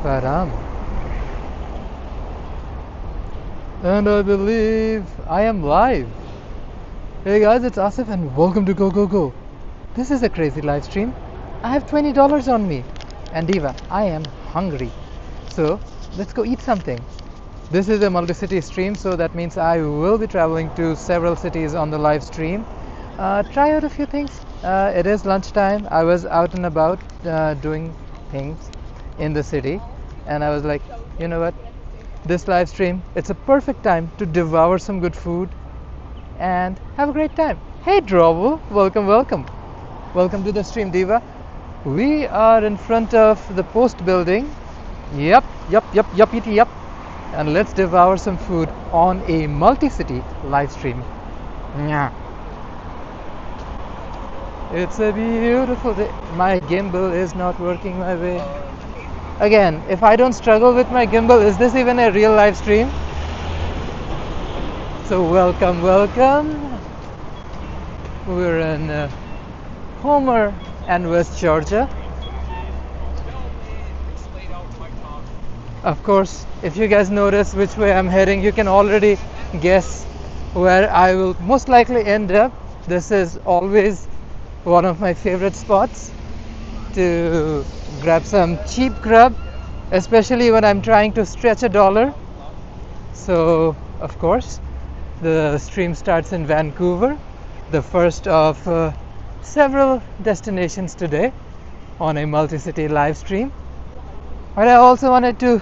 Param. And I believe I am live. Hey guys, it's Asif and welcome to Go Go Go. This is a crazy live stream. I have $20 on me. And Diva, I am hungry. So let's go eat something. This is a multi-city stream, so that means I will be traveling to several cities on the live stream. Try out a few things. It is lunchtime. I was out and about doing things in the city, and I was like, you know what? This live stream, it's a perfect time to devour some good food and have a great time. Hey Drovel, welcome, welcome. Welcome to the stream, Diva. We are in front of the post building. Yup. And let's devour some food on a multi-city live stream. Yeah. It's a beautiful day. My gimbal is not working my way. Again, if I don't struggle with my gimbal, is this even a real live stream? So welcome. We're in Homer and West Georgia. Of course, if you guys notice which way I'm heading, you can already guess where I will most likely end up. This is always one of my favorite spots to grab some cheap grub, especially when I'm trying to stretch $1. So, of course, the stream starts in Vancouver, the first of several destinations today on a multi-city live stream. But I also wanted to,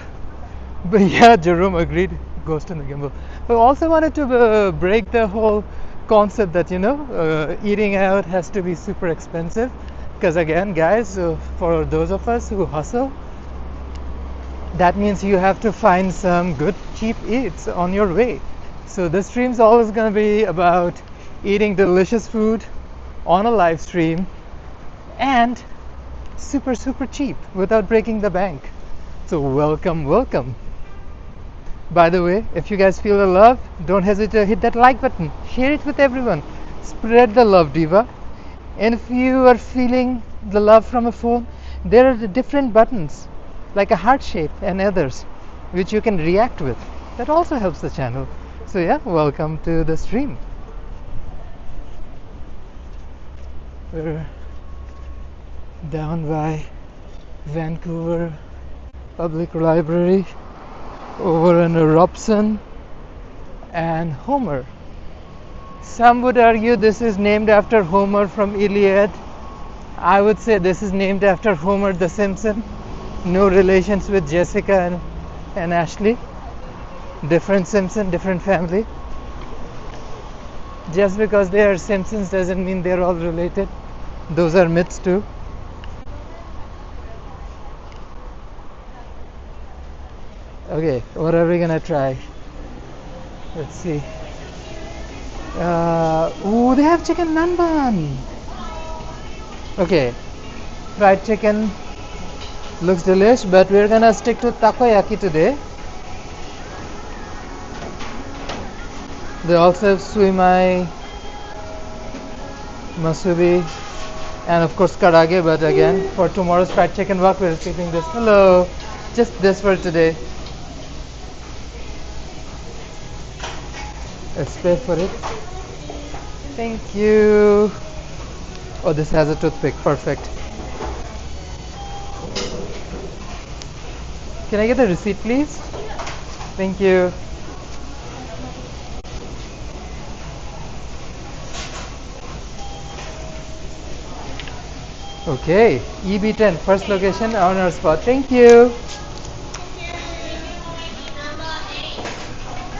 yeah, Jerome agreed, ghost in the gimbal. I also wanted to break the whole concept that, eating out has to be super expensive. Because again, guys, for those of us who hustle, that means you have to find some good cheap eats on your way. So this stream's always going to be about eating delicious food on a live stream and super cheap without breaking the bank. So welcome. By the way, if you guys feel the love, don't hesitate to hit that like button. Share it with everyone. Spread the love, Diva. And if you are feeling the love from a phone, there are the different buttons like a heart shape and others which you can react with. That also helps the channel. So yeah, welcome to the stream. We're down by Vancouver Public Library, over in Robson and Homer. Some would argue this is named after Homer from Iliad. I would say this is named after Homer the Simpson. No relations with Jessica and Ashley. Different Simpson, different family. Just because they are Simpsons doesn't mean they're all related. Those are myths too. Okay, what are we gonna try? Let's see. Ooh, they have chicken naan bun. Okay, fried chicken looks delish, but we're gonna stick to takoyaki today. They also have suimai, masubi, and of course karage, but again, for tomorrow's fried chicken walk, we're keeping this. Hello, just this for today. Let's pay for it. Thank you. Oh, this has a toothpick. Perfect. Can I get the receipt, please? Thank you. Okay, Ebi-Ten, first location on our spot. Thank you.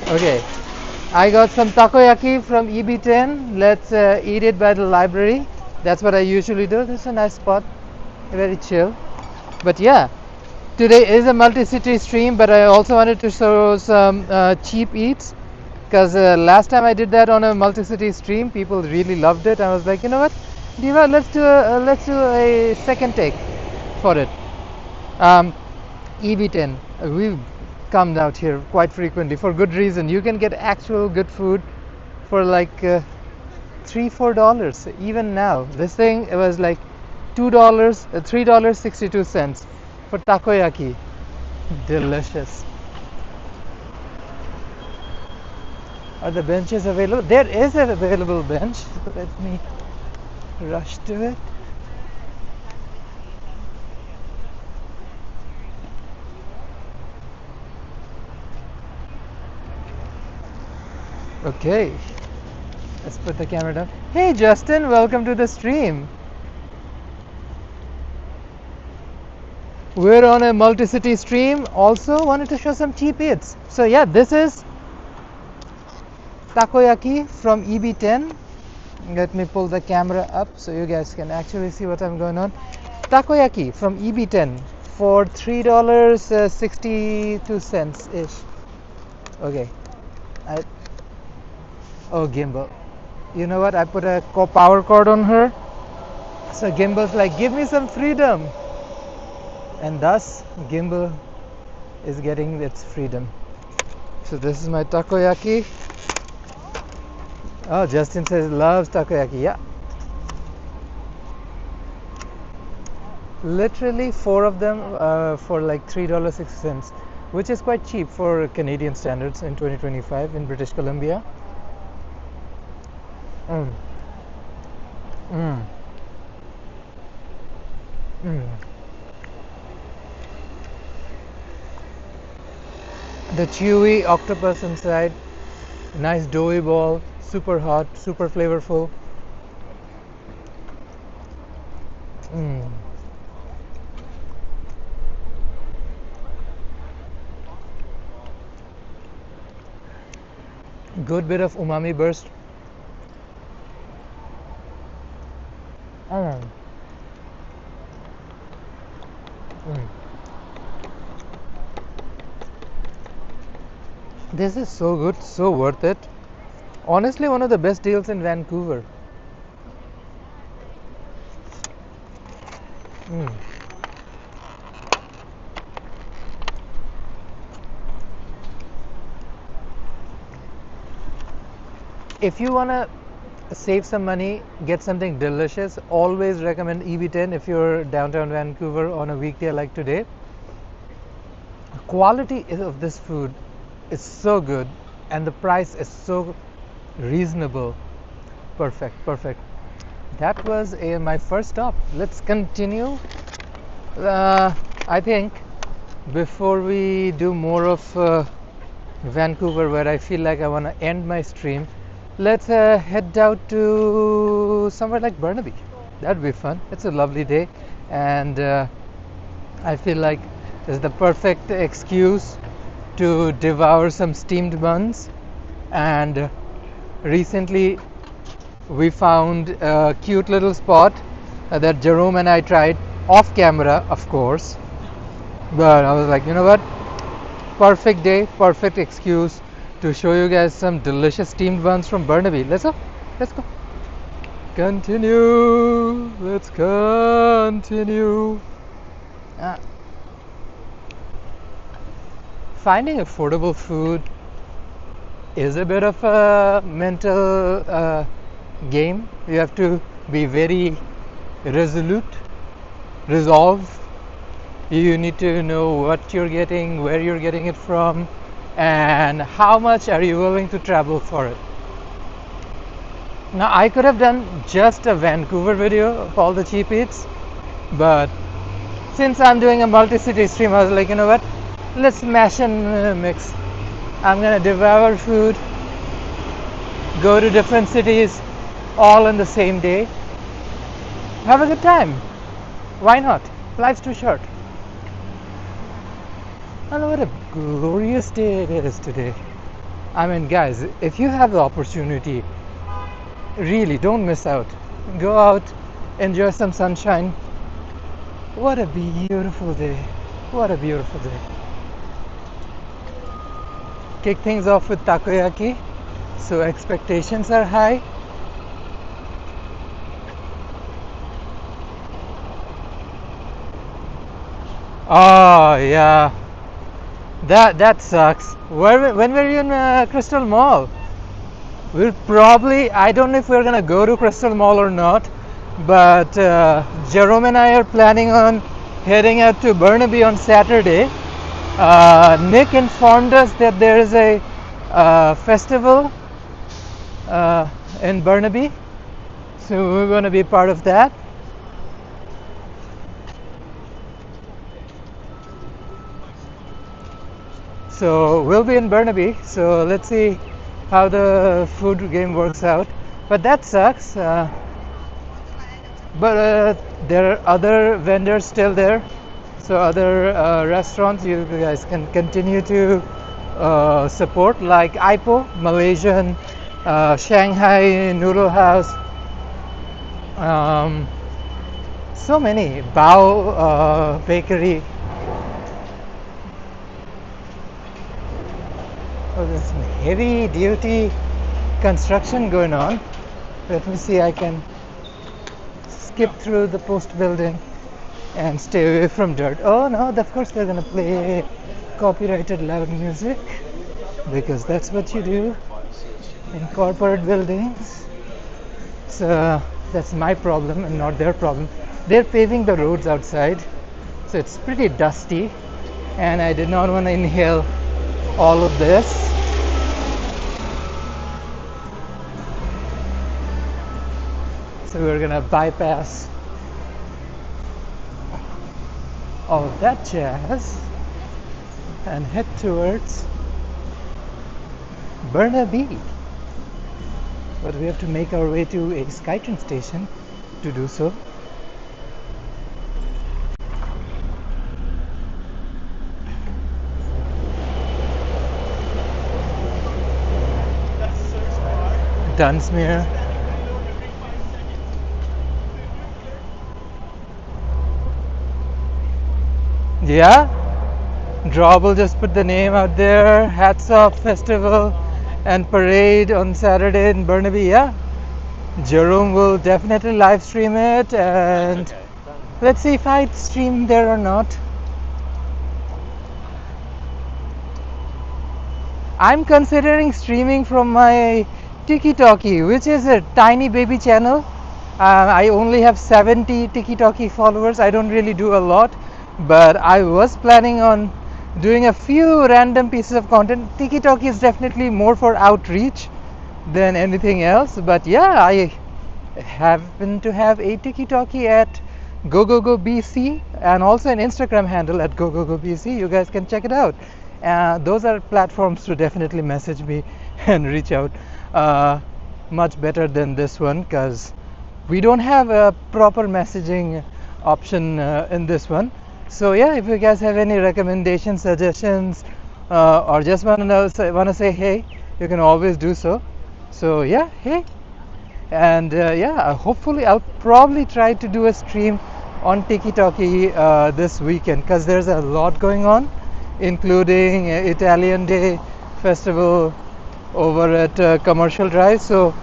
Okay, I got some takoyaki from Ebi-Ten. Let's eat it by the library. That's what I usually do. This is a nice spot, very chill. But yeah, today is a multi-city stream, but I also wanted to show some cheap eats, because last time I did that on a multi-city stream, people really loved it. I was like, you know what, Diva, let's do a second take for it. Ebi-Ten, we've come out here quite frequently for good reason. You can get actual good food for like $3-4 even now. This thing, it was like $2, $3.62 for takoyaki. Delicious. Are the benches available? There is an available bench. Let me rush to it. Okay, let's put the camera down. Hey Justin, welcome to the stream. We're on a multi-city stream. Also wanted to show some cheap eats. So yeah, this is takoyaki from Ebi-Ten. Let me pull the camera up so you guys can actually see what I'm going on. Takoyaki from Ebi-Ten for $3.62 ish. Okay. Oh, gimbal. You know what? I put a power cord on her. So gimbal's like, give me some freedom. And thus, gimbal is getting its freedom. So this is my takoyaki. Oh, Justin says loves takoyaki. Yeah. Literally 4 of them for like $3.60, which is quite cheap for Canadian standards in 2025 in British Columbia. The chewy octopus inside, nice doughy ball, super hot, super flavorful. Good bit of umami burst. This is so good, so worth it. Honestly, one of the best deals in Vancouver. If you want to save some money, get something delicious, always recommend Ebi-Ten if you're downtown Vancouver on a weekday like today. The quality of this food is so good and the price is so reasonable. Perfect. That was my first stop. Let's continue. I think before we do more of Vancouver, where I feel like I want to end my stream, let's head out to somewhere like Burnaby. That'd be fun. It's a lovely day, and I feel like it's the perfect excuse to devour some steamed buns. And recently we found a cute little spot that Jerome and I tried off camera, of course, but I was like, you know what, perfect day, perfect excuse to show you guys some delicious steamed buns from Burnaby. Let's go. Let's continue. Finding affordable food is a bit of a mental game. You have to be very resolve. You need to know what you're getting, where you're getting it from, and how much are you willing to travel for it. Now, I could have done just a Vancouver video of all the cheap eats, but since I'm doing a multi-city stream, I was like, you know what, let's smash and mix. I'm gonna devour food, go to different cities all in the same day, have a good time. Why not? Life's too short. I know what a glorious day it is today. I mean, guys, if you have the opportunity, really don't miss out. Go out, enjoy some sunshine. What a beautiful day. Kick things off with takoyaki, so expectations are high. Oh yeah, that sucks. When were you in Crystal Mall? We'll probably, I don't know if we're gonna go to Crystal Mall or not, but Jerome and I are planning on heading out to Burnaby on Saturday. Nick informed us that there is a festival in Burnaby, so we're going to be part of that. So we'll be in Burnaby, so let's see how the food game works out. But that sucks. But there are other vendors still there, so other restaurants you guys can continue to support, like Ipoh, Malaysian, Shanghai Noodle House, so many, Bao Bakery. Oh, there's some heavy duty construction going on. Let me see, I can skip through the post building and stay away from dirt. Oh no, of course they're gonna play copyrighted loud music, because that's what you do in corporate buildings. So that's my problem and not their problem. They're paving the roads outside, so it's pretty dusty, and I did not want to inhale all of this. So we're gonna bypass all of that jazz and head towards Burnaby. But we have to make our way to a SkyTrain station to do so. Dunsmuir. Yeah, Drob will just put the name out there. Hats Off Festival and Parade on Saturday in Burnaby. Yeah, Jerome will definitely live stream it, and let's see if I stream there or not. I'm considering streaming from my TikTok, which is a tiny baby channel. I only have 70 TikTok followers. I don't really do a lot, but I was planning on doing a few random pieces of content. TikTok is definitely more for outreach than anything else. But yeah, I happen to have a TikTok at GoGoGoBC and also an Instagram handle at GoGoGoBC. You guys can check it out. Those are platforms to definitely message me and reach out. Much better than this one, because we don't have a proper messaging option in this one. So yeah, if you guys have any recommendations, suggestions, or just want to say hey, you can always do so. So yeah, hey, and yeah, hopefully I'll probably try to do a stream on TikTok this weekend, because there's a lot going on, including Italian Day Festival over at Commercial Drive. So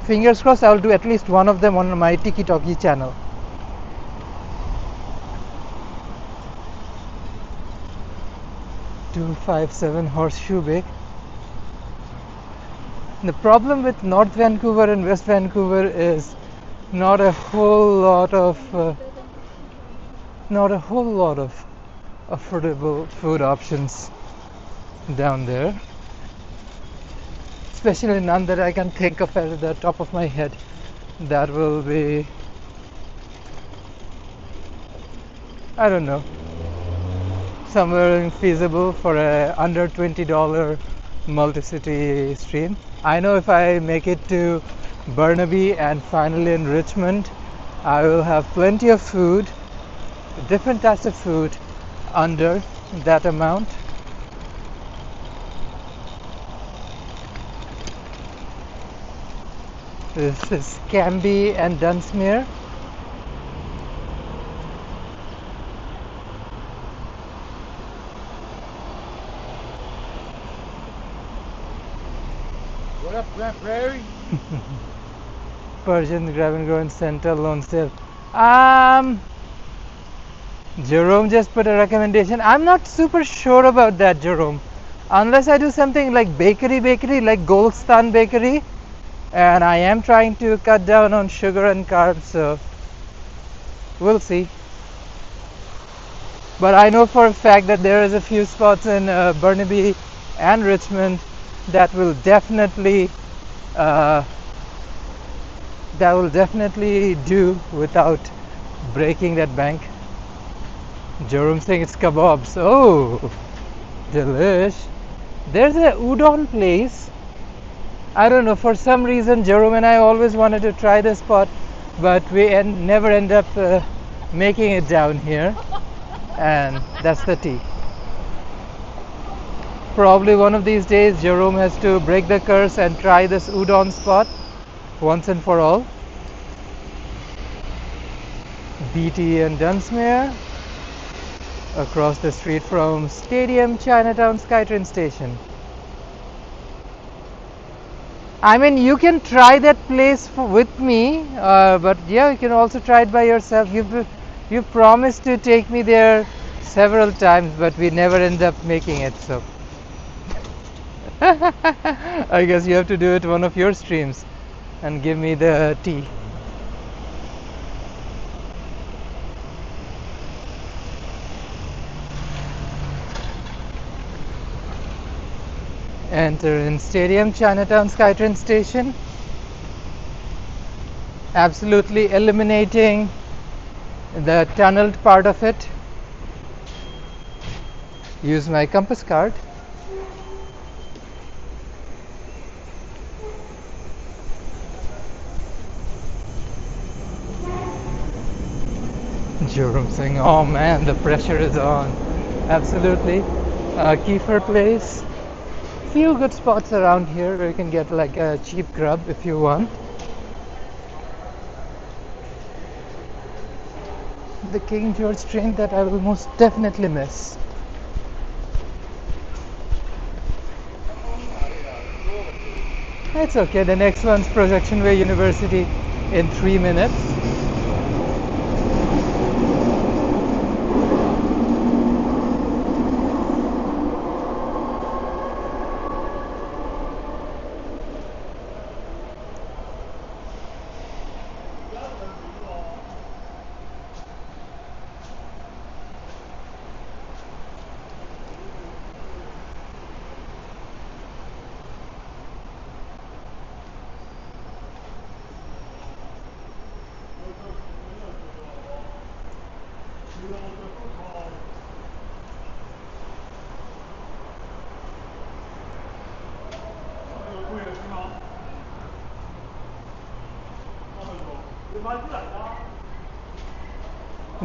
fingers crossed I'll do at least one of them on my TikTok channel. "257 Horseshoe Bay." The problem with North Vancouver and West Vancouver is not a whole lot of affordable food options down there, especially none that I can think of at the top of my head that will be, I don't know, somewhere feasible for a under $20 multi-city stream. I know if I make it to Burnaby and finally in Richmond, I will have plenty of food, different types of food under that amount. This is Cambie and Dunsmuir. What up, Grand Prairie? Persian Grab and Go and Center Loan Sale. Jerome just put a recommendation. I'm not super sure about that, Jerome. Unless I do something like bakery, like Goldstan Bakery. And I am trying to cut down on sugar and carbs, so we'll see. but I know for a fact that there is a few spots in Burnaby and Richmond that will definitely do without breaking that bank. Jerome saying it's kebabs. Oh, delish. There's a udon place. I don't know, for some reason Jerome and I always wanted to try this spot, but we never end up making it down here, and that's the tea. Probably one of these days Jerome has to break the curse and try this udon spot once and for all. Beatty and Dunsmuir across the street from Stadium Chinatown SkyTrain Station. I mean, you can try that place with me, but yeah, you can also try it by yourself. You promised to take me there several times, but we never end up making it, so I guess you have to do it one of your streams and give me the tea. Enter in Stadium Chinatown SkyTrain Station, absolutely eliminating the tunneled part of it. Use my compass card. Jerome saying, oh man, the pressure is on. Absolutely. Kiefer Place. Few good spots around here where you can get like a cheap grub if you want. The King George train that I will most definitely miss. It's okay, the next one's Projection Way University in 3 minutes.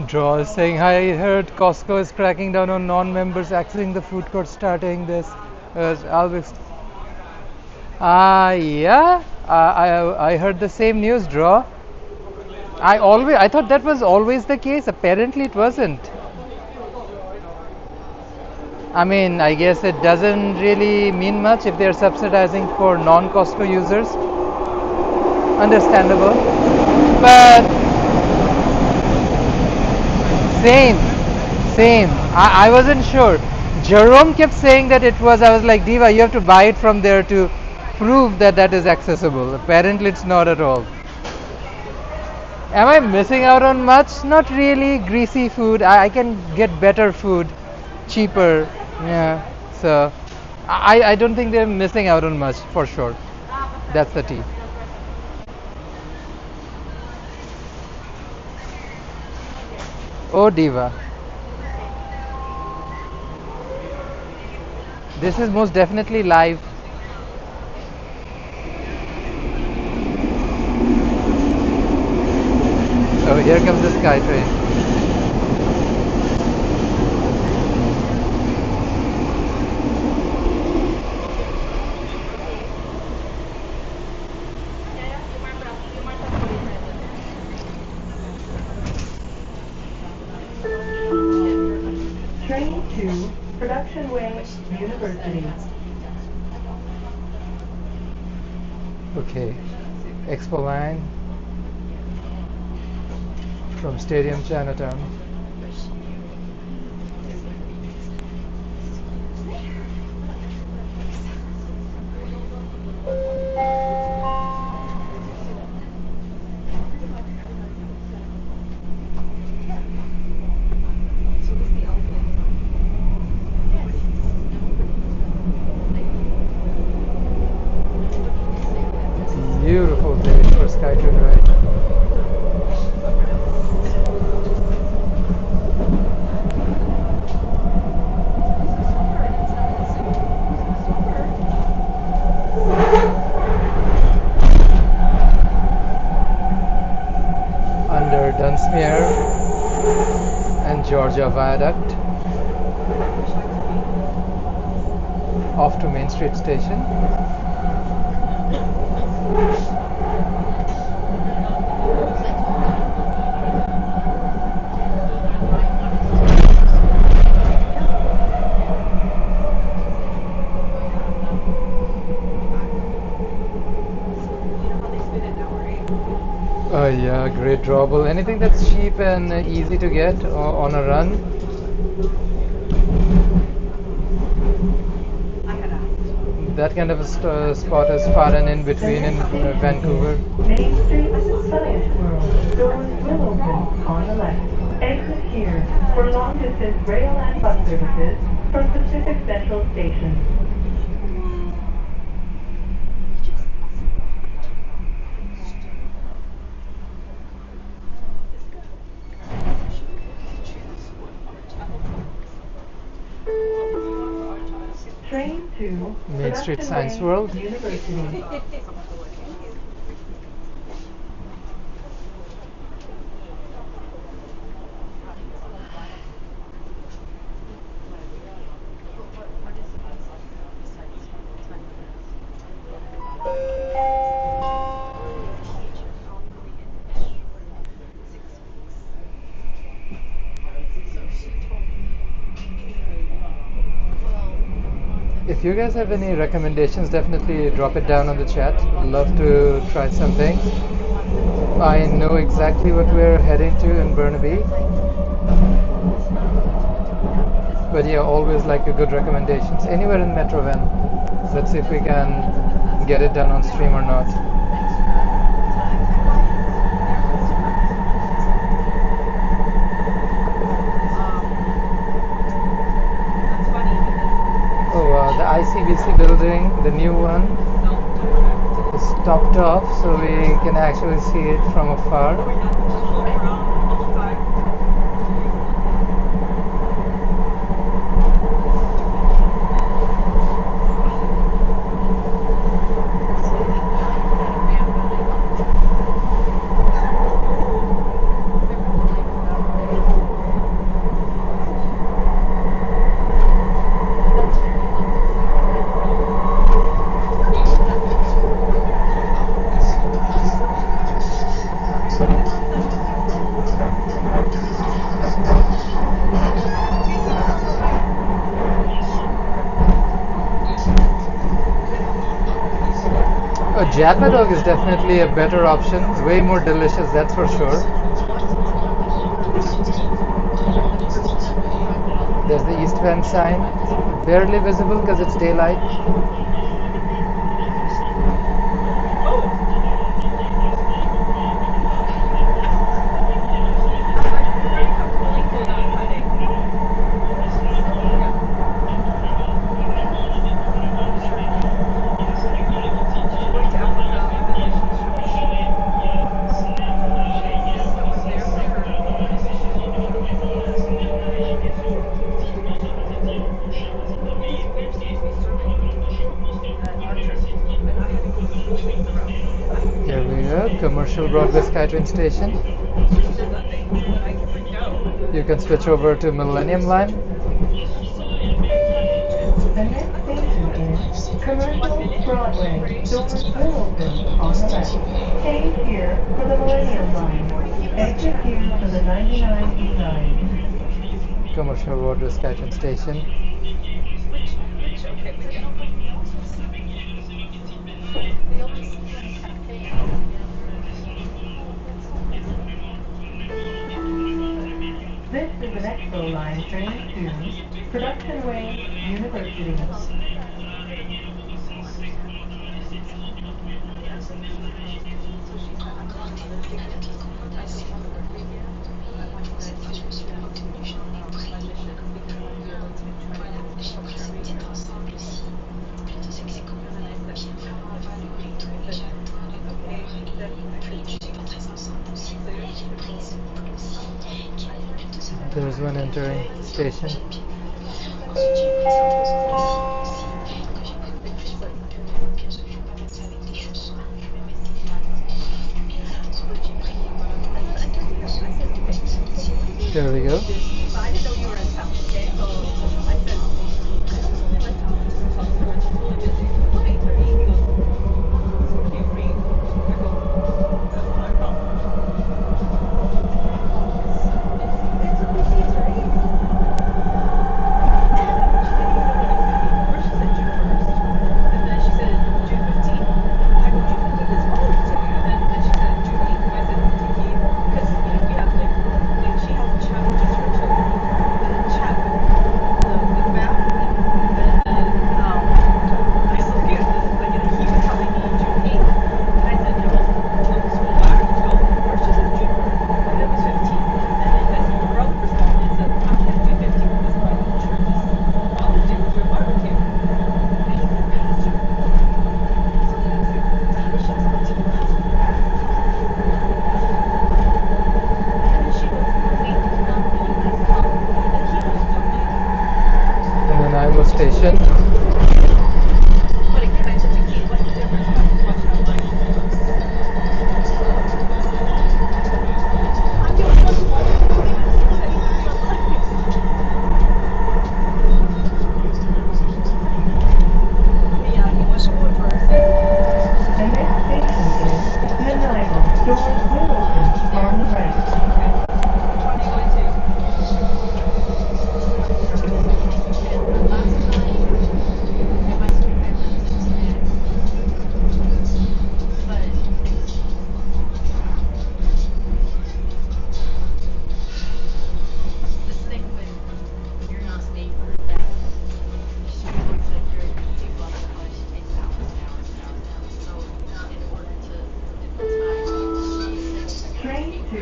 Draw is saying, I heard Costco is cracking down on non-members accessing the food court starting this. Yeah, I heard the same news, Draw. I thought that was always the case. Apparently it wasn't. I mean, I guess it doesn't really mean much if they're subsidizing for non-Costco users. Understandable. But same. I wasn't sure. Jerome kept saying that it was. I was like, Diva, you have to buy it from there to prove that that is accessible. Apparently it's not at all. Am I missing out on much? Not really. Greasy food. I can get better food, cheaper. Yeah. So I don't think they're missing out on much for sure. That's the tea. Oh Diva. This is most definitely live. Oh, here comes the SkyTrain. Train to Production Way University. Okay, Expo line from Stadium Chinatown. viaduct off to Main Street Station. Yeah, great drawable. Anything that's cheap and easy to get on a run. That kind of a spot is far and in between in Vancouver. Main Street Science World. Doors will open on the left. Exit here for long-distance rail and bus services from Pacific Central Station. Train to Main Street Production Science Way World. University. If you guys have any recommendations, definitely drop it down on the chat. I'd love to try something. I know exactly what we're heading to in Burnaby. But yeah, always like a good recommendations. Anywhere in Metro Van. Let's see if we can get it done on stream or not. The ICBC building, the new one, is topped off, so we can actually see it from afar. Japa dog is definitely a better option, way more delicious, that's for sure. There's the East Van sign, barely visible because it's daylight. Commercial Broadway SkyTrain station. You can switch over to Millennium Line. The next station is Commercial Broadway. Doors will open on the left. Stay here for the Millennium Line. Exit here for the 99E line. Commercial Broadway SkyTrain station. This is an Expo line train to Production Way University. There's one entering station. There we go. Station. The next station is Nanaimo. Doors will open on the right. Train to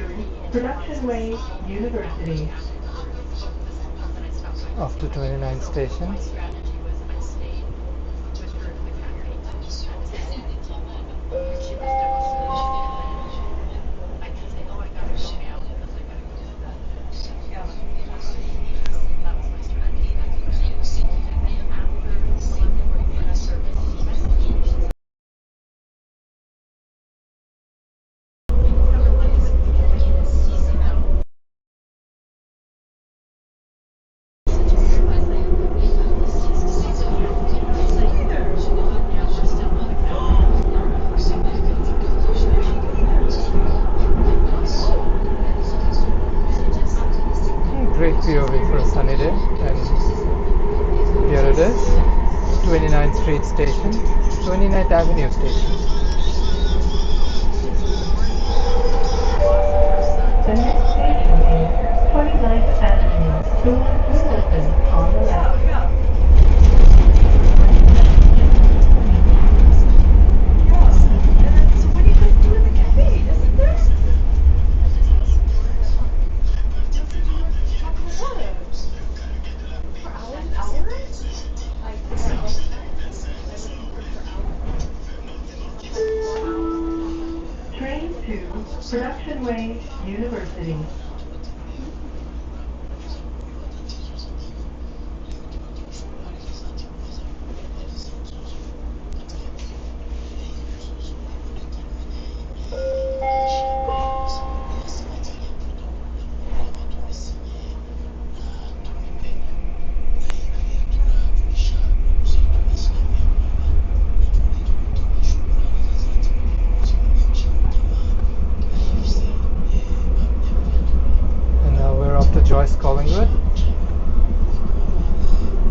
Production Way, University. After 29 stations. Great POV for a sunny day, and here it is, 29th Street Station, 29th Avenue Station. The next station is 29th Avenue. Doors will open on the left. Train to Production Way, University. And now we're off to Joyce Collingwood. The next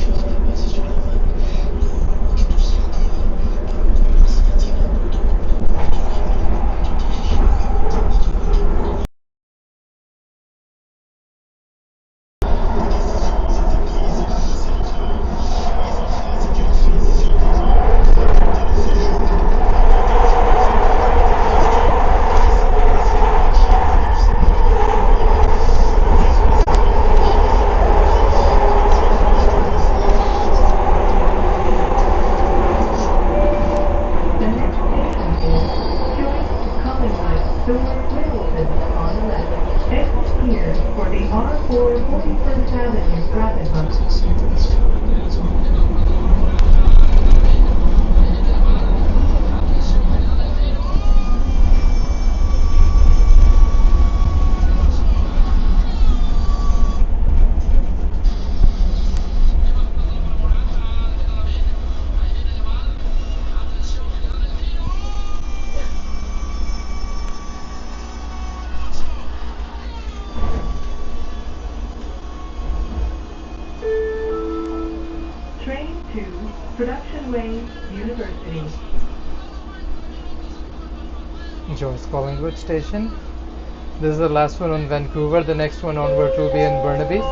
station is Joyce Collingwood. Doors will open on the left. Exit here for the R4 41st Avenue rapid bus. Train to Production Way, University. Joyce Collingwood Station. This is the last one on Vancouver. The next one onward will be in Burnaby.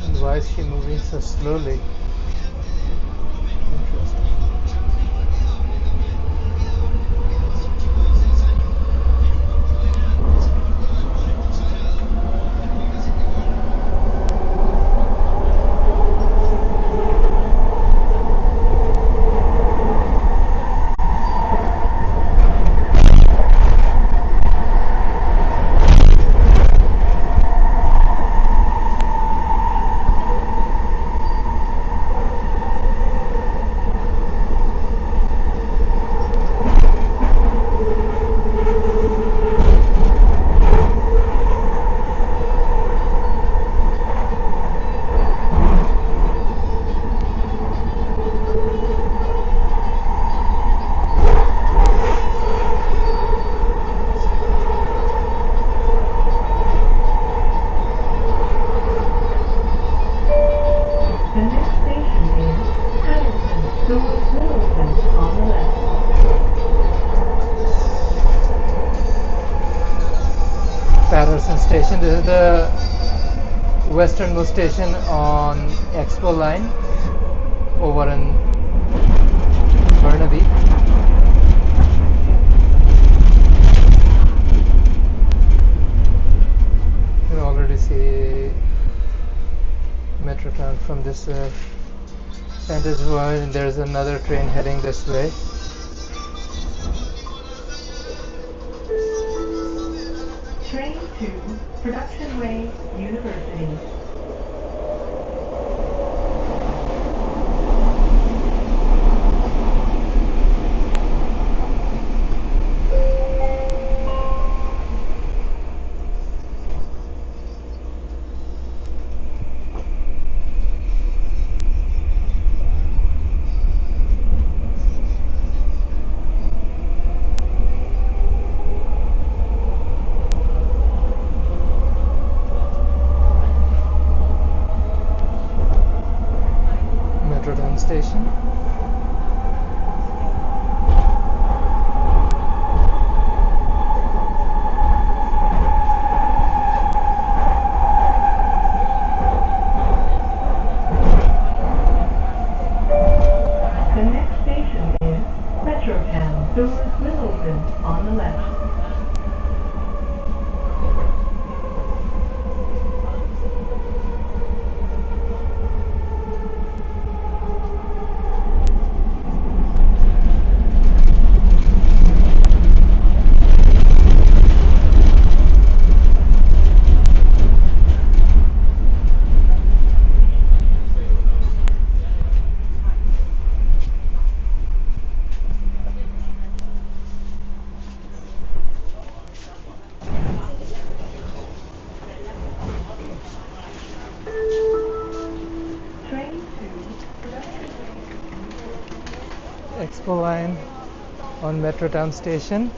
And why is she moving so slowly? Interesting. Aberdeen Station. This is the westernmost station on Expo line over in Burnaby. You can already see Metrotown from this way. And as well, there's another train heading this way. Train to Production Way University. Metrotown Station. The next station is Metrotown. Doors will open on the left. Train to Expo line on Metrotown Station.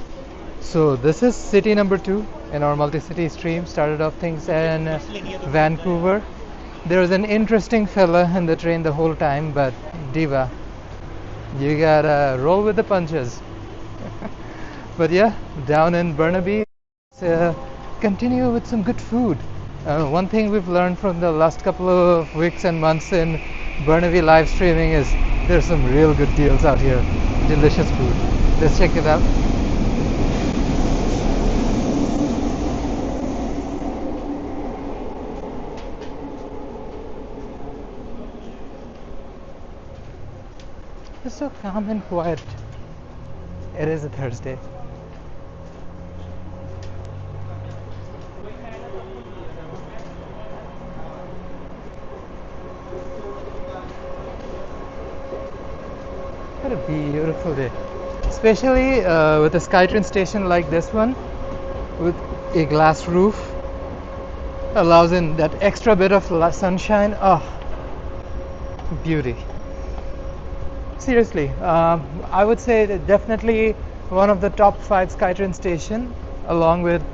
So this is city number 2 in our multi-city stream. Started off things in Vancouver. There was an interesting fella in the train the whole time, but diva, you gotta roll with the punches. But yeah, down in Burnaby, continue with some good food. One thing we've learned from the last couple of weeks and months in Burnaby live streaming is there's some real good deals out here. Delicious food. Let's check it out. It's so calm and quiet. It is a Thursday. What a beautiful day, especially with a SkyTrain station like this one with a glass roof, allows in that extra bit of sunshine. Oh, beauty. Seriously, I would say that definitely one of the top 5 SkyTrain station, along with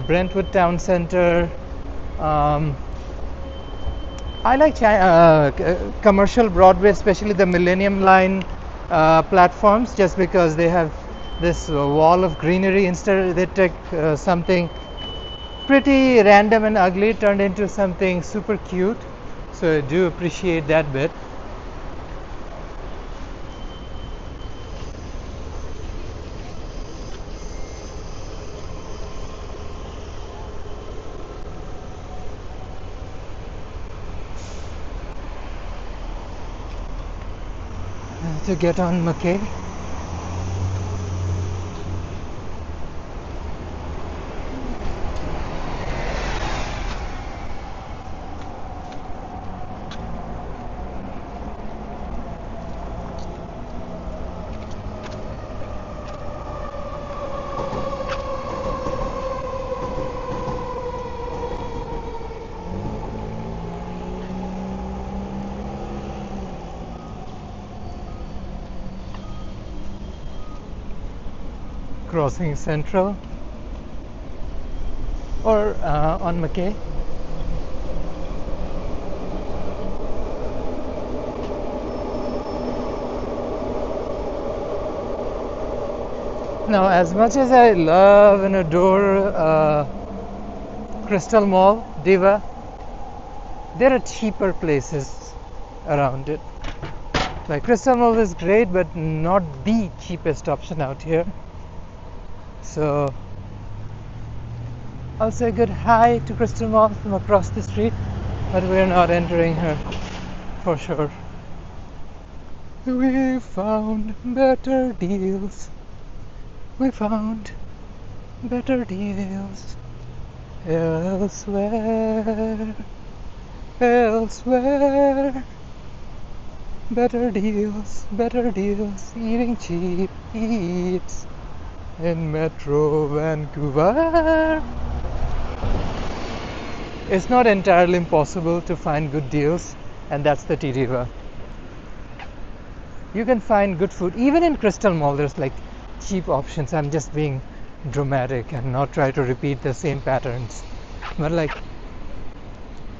Brentwood Town Center. I like commercial Broadway, especially the Millennium Line platforms, just because they have this wall of greenery. Instead, they take something pretty random and ugly, turned into something super cute. So I do appreciate that bit. to get on McKay. Crossing Central or on McKay. Now, as much as I love and adore Crystal Mall, Diva, there are cheaper places around it. Like Crystal Mall is great, but not the cheapest option out here. So I'll say good hi to Crystal Mall from across the street, but we're not entering her for sure. We found better deals. We found better deals elsewhere. Elsewhere. Better deals, eating cheap eats in Metro Vancouver. It's not entirely impossible to find good deals, and that's the T-Diva. You can find good food even in Crystal Mall. There's like cheap options. I'm just being dramatic and not try to repeat the same patterns, but like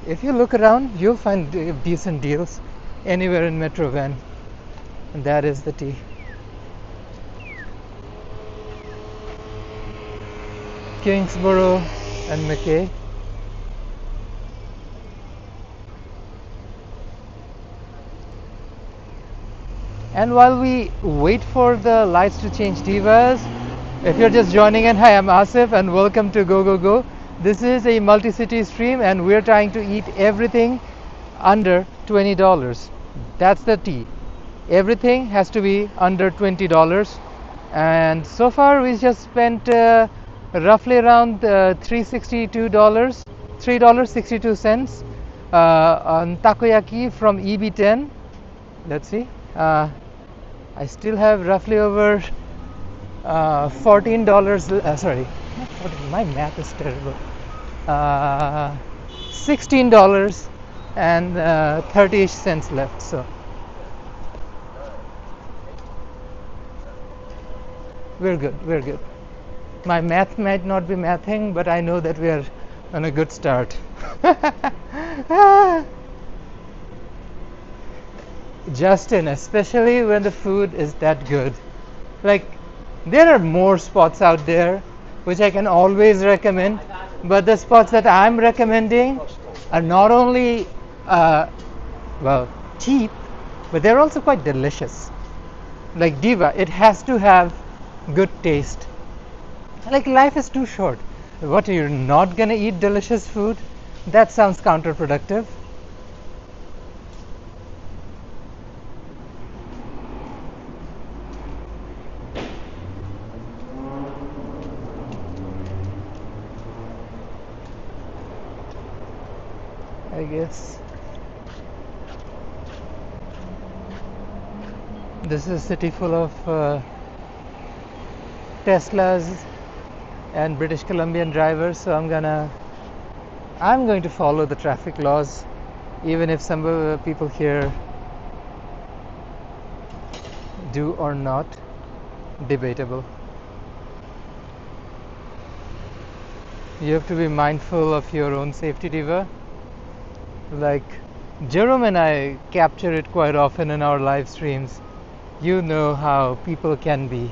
if you look around, you'll find decent deals anywhere in Metro Van, and that is the T. Kingsborough and McKay. And while we wait for the lights to change, Divas, if you're just joining in, hi, I'm Asif and welcome to Go Go Go. This is a multi-city stream and we're trying to eat everything under $20. That's the T. Everything has to be under $20, and so far we just spent roughly around $3.62 on takoyaki from Ebi-Ten. Let's see, I still have roughly over $14, sorry, not 14, my math is terrible, $16 and 30-ish cents left. So we're good. My math might not be mathing, but I know that we are on a good start. Justin, especially when the food is that good. Like, there are more spots out there which I can always recommend, but the spots that I'm recommending are not only well, cheap, but they're also quite delicious. Like Diva, it has to have good taste. Like, life is too short. What, you're not gonna eat delicious food? That sounds counterproductive. I guess this is a city full of Teslas and British Columbian drivers, so I'm going to follow the traffic laws, even if some people here do or not. Debatable. You have to be mindful of your own safety, Diva. Like, Jerome and I capture it quite often in our live streams. You know how people can be.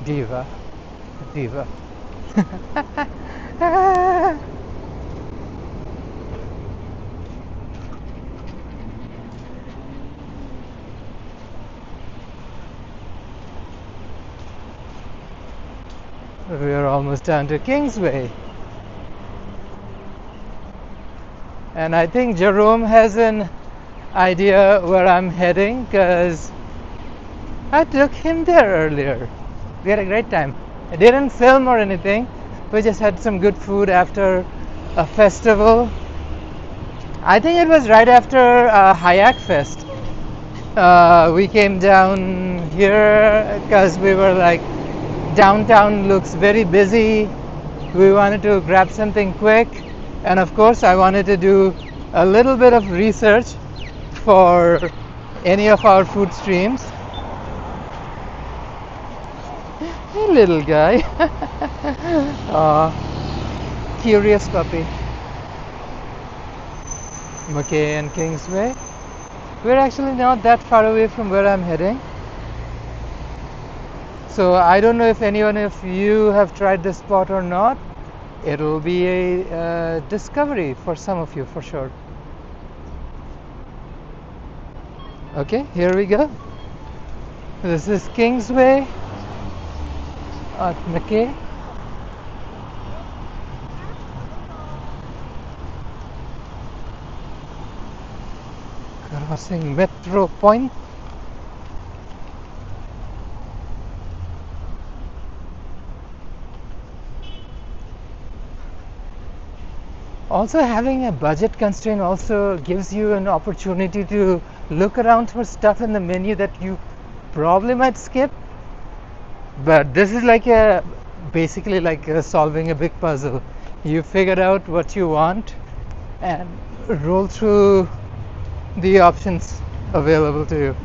Diva. We are almost down to Kingsway. And I think Jerome has an idea where I'm heading, because I took him there earlier. We had a great time. I didn't film or anything. We just had some good food after a festival. I think it was right after Hayak Fest. We came down here because we were like, downtown looks very busy. We wanted to grab something quick, and of course I wanted to do a little bit of research for any of our food streams. Hey little guy. Aw, curious puppy. McKay and Kingsway. We're actually not that far away from where I'm heading. So I don't know if anyone of you have tried this spot or not. It'll be a discovery for some of you for sure. Okay, here we go. This is Kingsway at McKay. Crossing Metro Point. Also, having a budget constraint also gives you an opportunity to look around for stuff in the menu that you probably might skip. But this is like basically like solving a big puzzle. You figure out what you want and roll through the options available to you.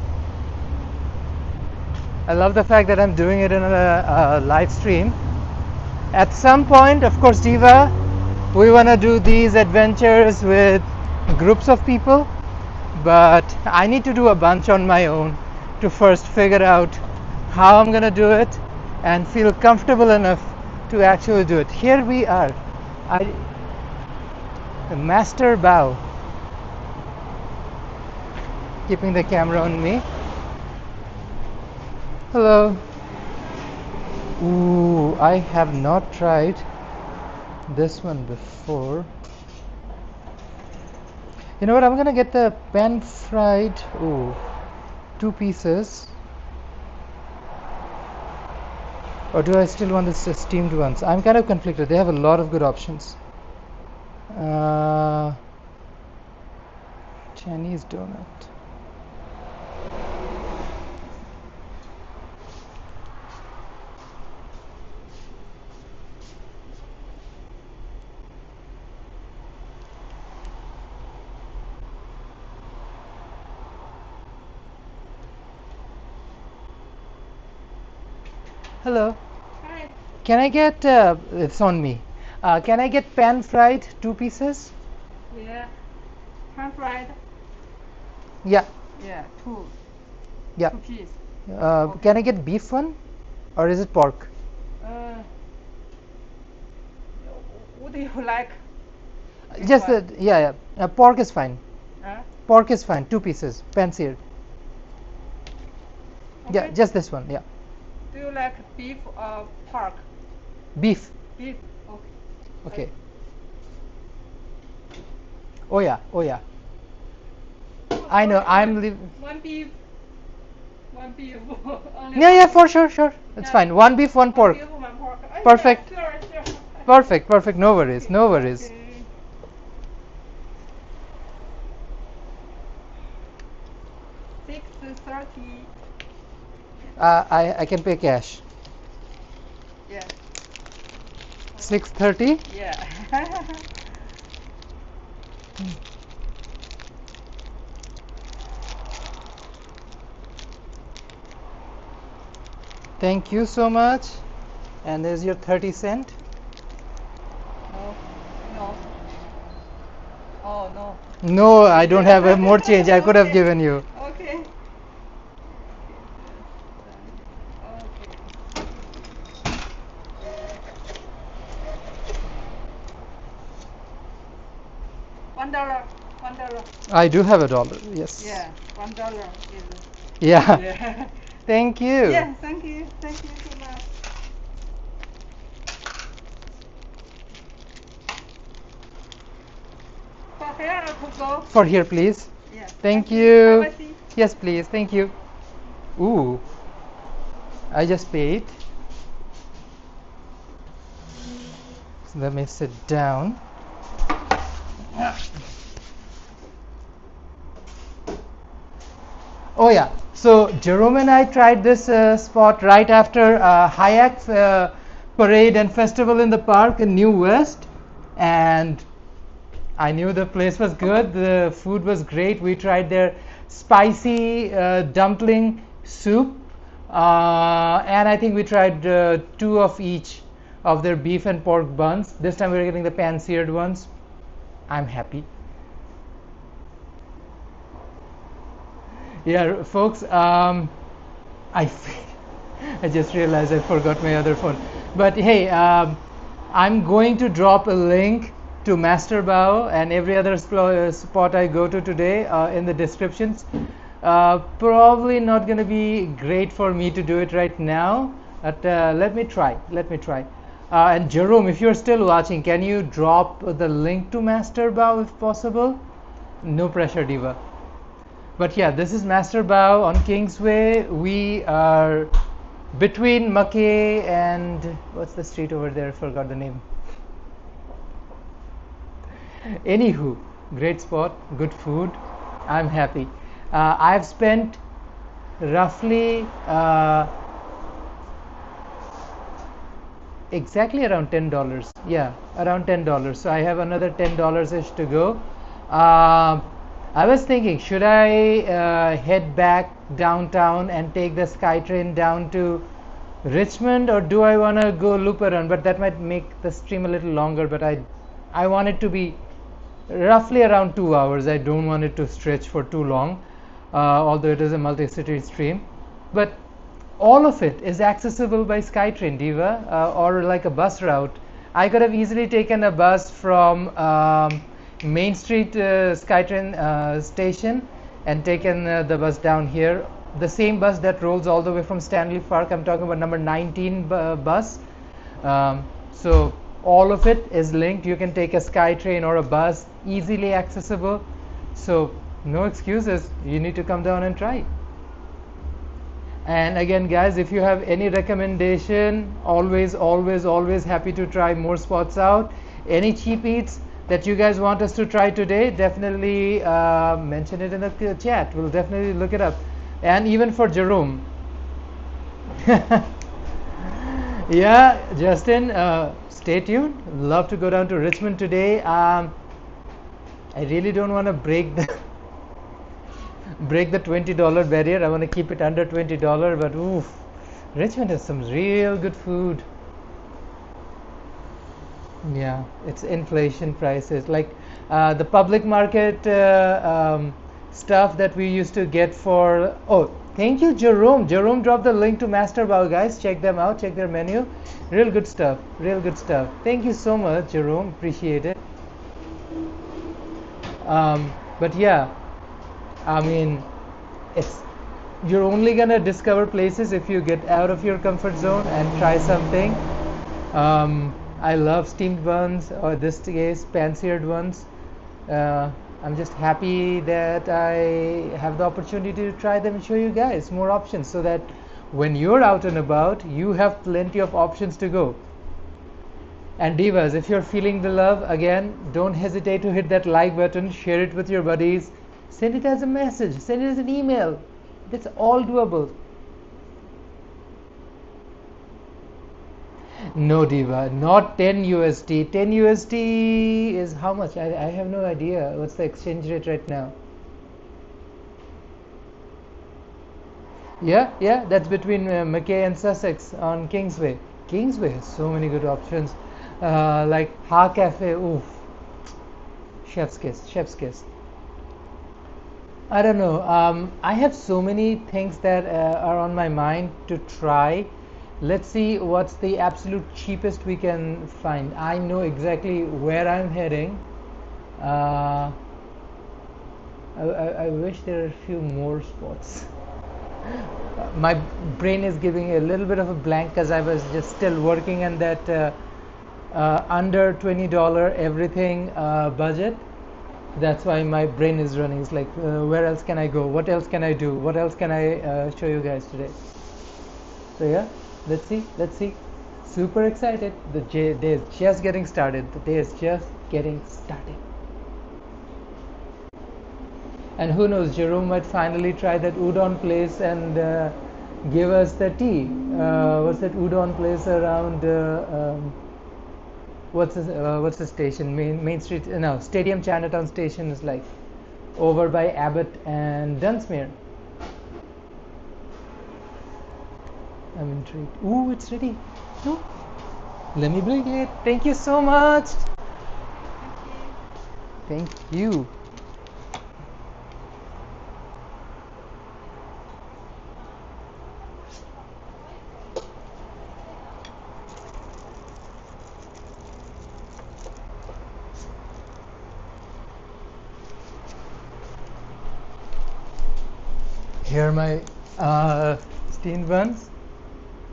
I love the fact that I'm doing it in a live stream. At some point, of course, Diva, we want to do these adventures with groups of people, but I need to do a bunch on my own to first figure out how I'm going to do it and feel comfortable enough to actually do it. Here we are. The Master Bao. Keeping the camera on me. Hello. Ooh, I have not tried this one before. You know what? I'm gonna get the pan fried. Ooh, 2 pieces. Or do I still want the steamed ones? I'm kind of conflicted. They have a lot of good options. Chinese donut. Hello. Hi. Can I get, it's on me. Can I get pan fried 2 pieces? Yeah. Pan fried. Yeah. Yeah. Two. Yeah. 2 piece. Can I get beef one? Or is it pork? What do you like? Just one? yeah. Pork is fine. Huh? Pork is fine. 2 pieces. Pan seared. Yeah, Okay. just this one. Yeah. Do you like beef or pork? Beef. Beef. Okay. Okay. Oh yeah. Oh yeah. I know. I'm leaving. One beef. One beef. Only Yeah, for sure. It's Yeah. fine. 1 beef, 1 pork. One beef, one pork. Oh, Perfect. Yeah, sure. Perfect. No worries. No worries. Okay. 6:30. I can pay cash. Yeah. 6:30. Yeah. Thank you so much. And there's your 30 cent. No. Oh no. No, I don't have more change. I could have given you. Okay. $1. I do have $1. Yes. Yeah, $1 is. Yeah. Yeah. Thank you. Yeah, thank you so much. For here or to go? For here, please. Yes. Thank you. Have a seat. Yes, please. Thank you. Ooh, I just paid. So let me sit down. Oh yeah, so Jerome and I tried this spot right after Hayek parade and festival in the park in New West, and I knew the place was good. The food was great. We tried their spicy dumpling soup, and I think we tried 2 of each of their beef and pork buns. This time we're getting the pan-seared ones. I'm happy. Yeah, folks, I just realized I forgot my other phone. But hey, I'm going to drop a link to Master Bao and every other spot I go to today in the descriptions. Probably not going to be great for me to do it right now, but let me try. And Jerome, if you're still watching, can you drop the link to Master Bao if possible? No pressure, Diva. But yeah, this is Master Bao on Kingsway. We are between Mackay and what's the street over there? Forgot the name. Anywho, great spot, good food. I'm happy. I've spent roughly exactly around $10. Yeah, around $10. So I have another $10 ish to go. I was thinking, should I head back downtown and take the SkyTrain down to Richmond, or do I want to go loop around? But that might make the stream a little longer, but I want it to be roughly around 2 hours. I don't want it to stretch for too long, although it is a multi-city stream. But all of it is accessible by SkyTrain, Diva, or like a bus route. I could have easily taken a bus from Main Street SkyTrain station and taken the bus down here. The same bus that rolls all the way from Stanley Park. I'm talking about number 19 bus. So all of it is linked. You can take a SkyTrain or a bus, easily accessible. So no excuses. You need to come down and try. And again, guys, if you have any recommendation, always happy to try more spots out. Any cheap eats that you guys want us to try today, definitely mention it in the chat. We'll definitely look it up. And even for Jerome. Yeah, Justin, stay tuned. Love to go down to Richmond today. I really don't want to break the $20 barrier. I want to keep it under $20, but oof, Richmond has some real good food. Yeah, it's inflation prices, like the public market stuff that we used to get for. Oh, thank you, Jerome. Jerome dropped the link to Master Bao, guys. Check them out, check their menu. Real good stuff. Thank you so much, Jerome. Appreciate it. But yeah, I mean, you're only gonna discover places if you get out of your comfort zone and try something. I love steamed buns, or this case pan-seared ones. I'm just happy that I have the opportunity to try them and show you guys more options, so that when you're out and about, you have plenty of options to go. And divas, if you're feeling the love, again, don't hesitate to hit that like button, share it with your buddies, send it as a message, send it as an email. That's all doable. No, Diva, not 10 USD. 10 USD is how much? I have no idea. What's the exchange rate right now? Yeah, that's between Mackay and Sussex on Kingsway. Kingsway has so many good options, like Ha Cafe. Oof, chef's kiss. I don't know. I have so many things that are on my mind to try. Let's see what's the absolute cheapest we can find. I know exactly where I'm heading. I wish there are a few more spots. My brain is giving a little bit of a blank because I was just still working on that under $20 everything budget. That's why my brain is running. It's like, where else can I go? What else can I do? What else can I show you guys today? So yeah, let's see, let's see. Super excited. The day is just getting started. The day is just getting started. And who knows, Jerome might finally try that udon place and give us the tea. What's that udon place around? What's the station? Main Street? No, Stadium Chinatown Station is like over by Abbott and Dunsmuir. I'm intrigued. Ooh, it's ready. Ooh. Let me bring it. Thank you so much. Thank you. Here are my steamed buns,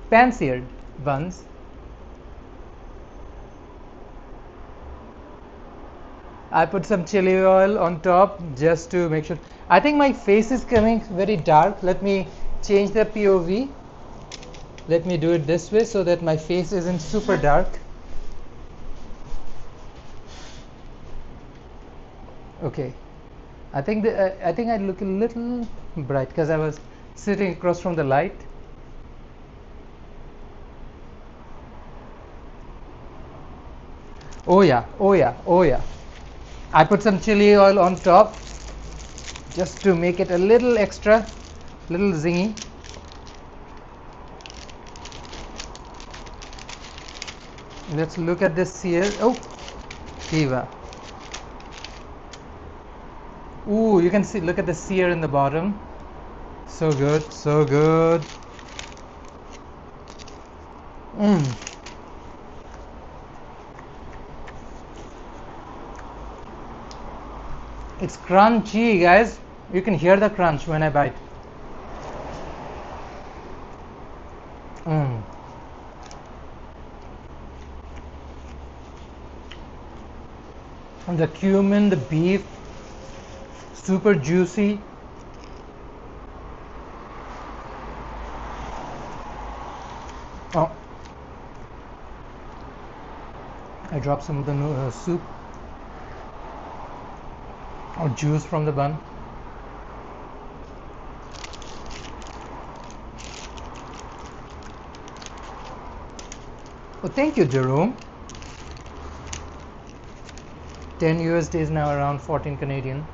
pan-seared buns. I put some chili oil on top just to make sure. I think my face is coming very dark. Let me change the POV. Let me do it this way so that my face isn't super dark. Okay. I think I look a little bright because I was sitting across from the light. Oh yeah, oh yeah, oh yeah. I put some chili oil on top just to make it a little extra, little zingy. Let's look at this here. Oh, Kiva. Ooh, you can see, look at the sear in the bottom. So good, so good. It's crunchy, guys. You can hear the crunch when I bite. And the cumin, the beef, super juicy. Oh, I dropped some of the soup or juice from the bun. Oh, thank you, Jerome. 10 USD is now around 14 Canadian.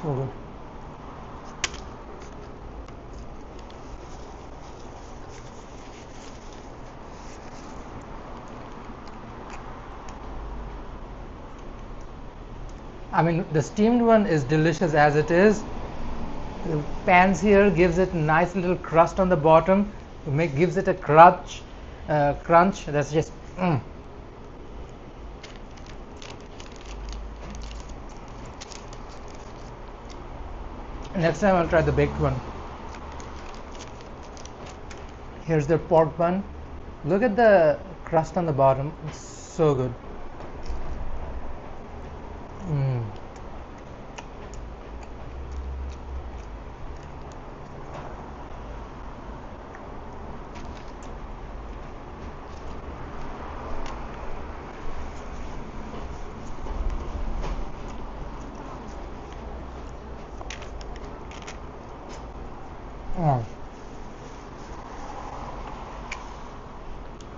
So good. I mean, the steamed one is delicious as it is. The pans here gives it a nice little crust on the bottom, gives it a crunch that's just Next time I'll try the baked one. Here's the pork bun. Look at the crust on the bottom. It's so good.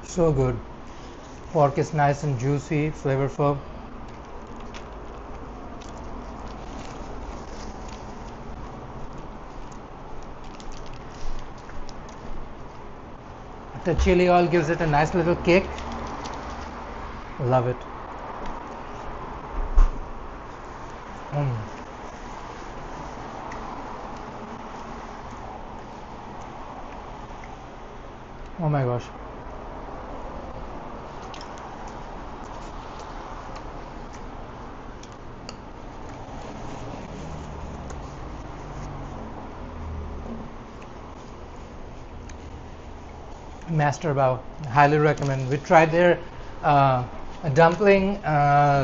So good. Pork is nice and juicy, flavorful. The chili oil gives it a nice little kick. Love it. Oh my gosh. Master Bao, highly recommend. We tried their a dumpling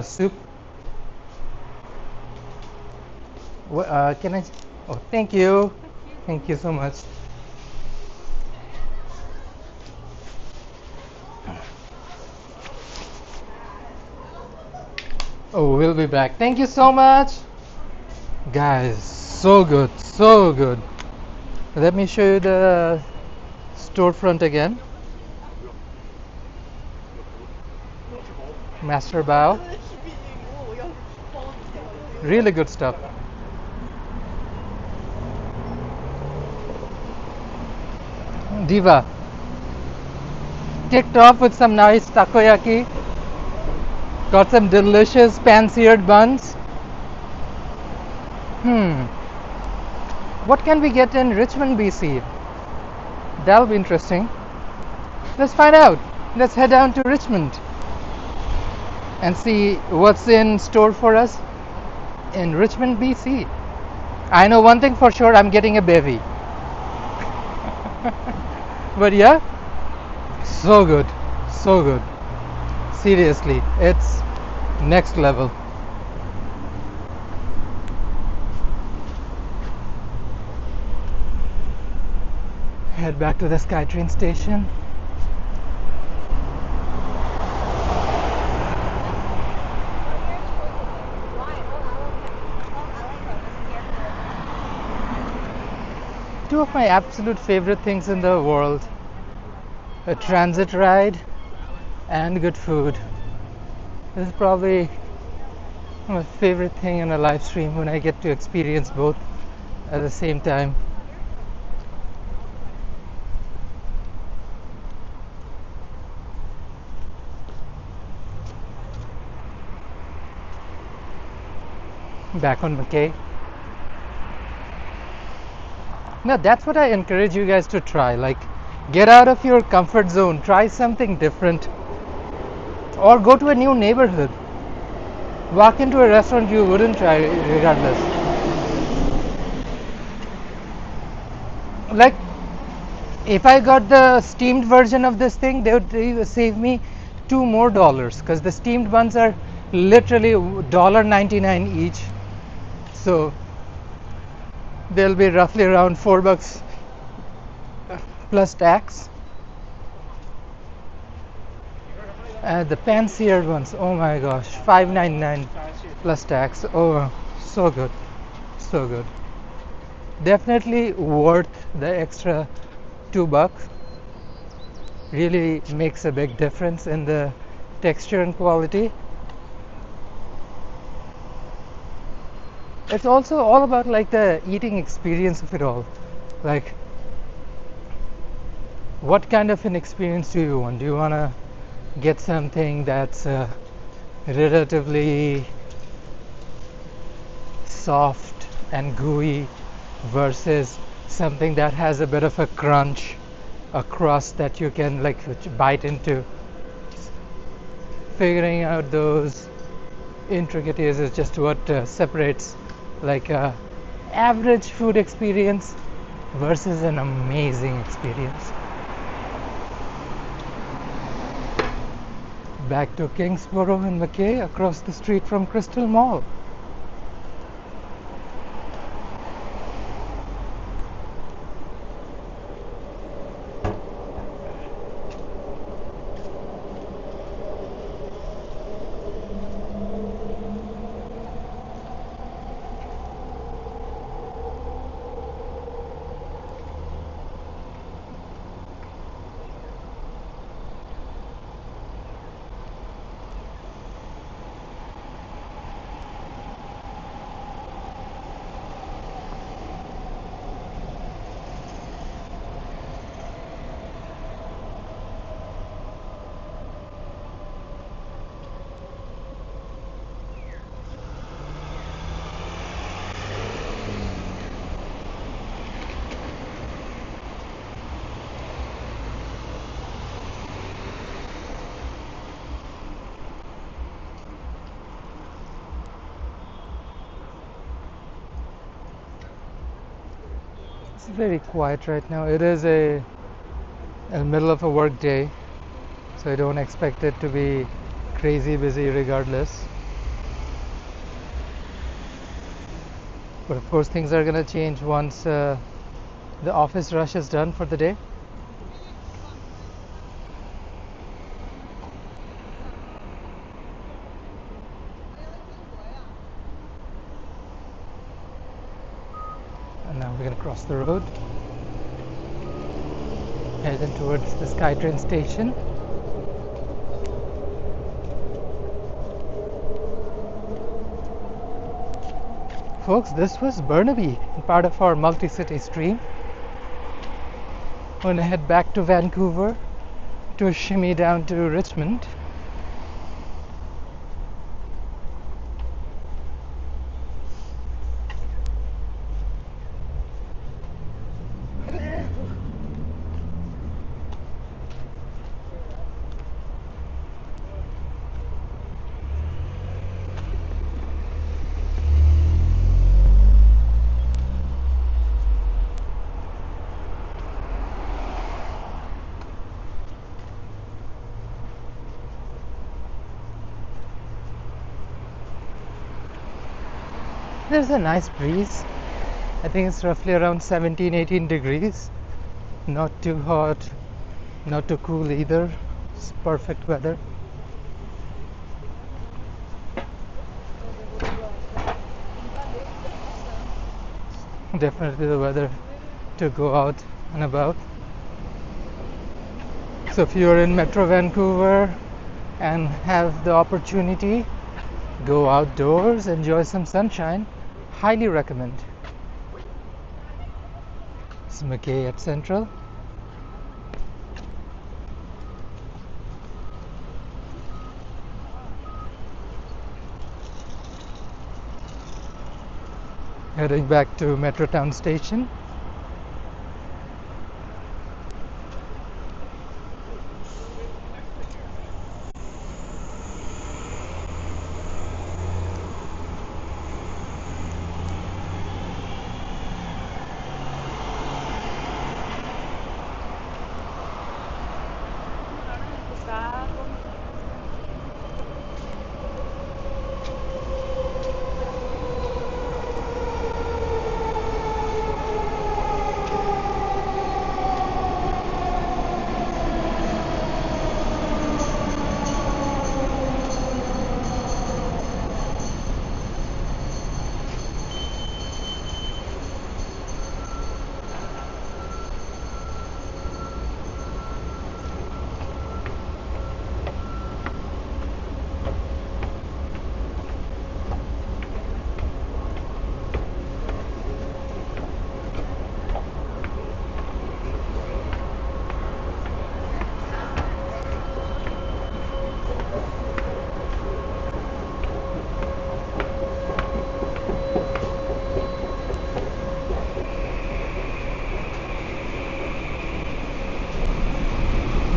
soup. Can I? Oh, thank you. Thank you so much. Oh, we'll be back. Thank you so much. Guys, so good, so good. Let me show you the storefront again. Master Bao. Really good stuff. Diva. Kicked off with some nice takoyaki. Got some delicious pan-seared buns. What can we get in Richmond, BC? That'll be interesting. Let's find out. Let's head down to Richmond and see what's in store for us in Richmond, BC. I know one thing for sure, I'm getting a bevy. But yeah, so good, so good. Seriously, it's next level. Head back to the SkyTrain station. Two of my absolute favorite things in the world: a transit ride and good food. This is probably my favorite thing in a live stream, when I get to experience both at the same time. Back on McKay. Now that's what I encourage you guys to try. Like, get out of your comfort zone, try something different, or go to a new neighborhood. Walk into a restaurant you wouldn't try regardless. Like, if I got the steamed version of this thing, they would save me $2 more, because the steamed buns are literally $1.99 each. So they'll be roughly around $4 plus tax. The pan-seared ones, oh my gosh, $5.99 plus tax. Oh, so good, so good. Definitely worth the extra $2. Really makes a big difference in the texture and quality. It's also all about like the eating experience of it all. Like, what kind of an experience do you want? Do you want to get something that's relatively soft and gooey versus something that has a bit of a crunch, a crust that you can like bite into? Figuring out those intricacies is just what separates like a average food experience versus an amazing experience. Back to Kingsborough and McKay, across the street from Crystal Mall. It's very quiet right now. It is in the middle of a work day, so I don't expect it to be crazy busy regardless. But of course, things are gonna change once the office rush is done for the day. And now we're gonna cross the road, heading towards the SkyTrain station. Folks, this was Burnaby, part of our multi-city stream. We're gonna head back to Vancouver to shimmy down to Richmond. There's a nice breeze. I think it's roughly around 17-18 degrees. Not too hot, not too cool either. It's perfect weather. Definitely the weather to go out and about. So if you're in Metro Vancouver and have the opportunity, go outdoors, enjoy some sunshine. Highly recommend. It's McKay at Central. Heading back to Metrotown Station.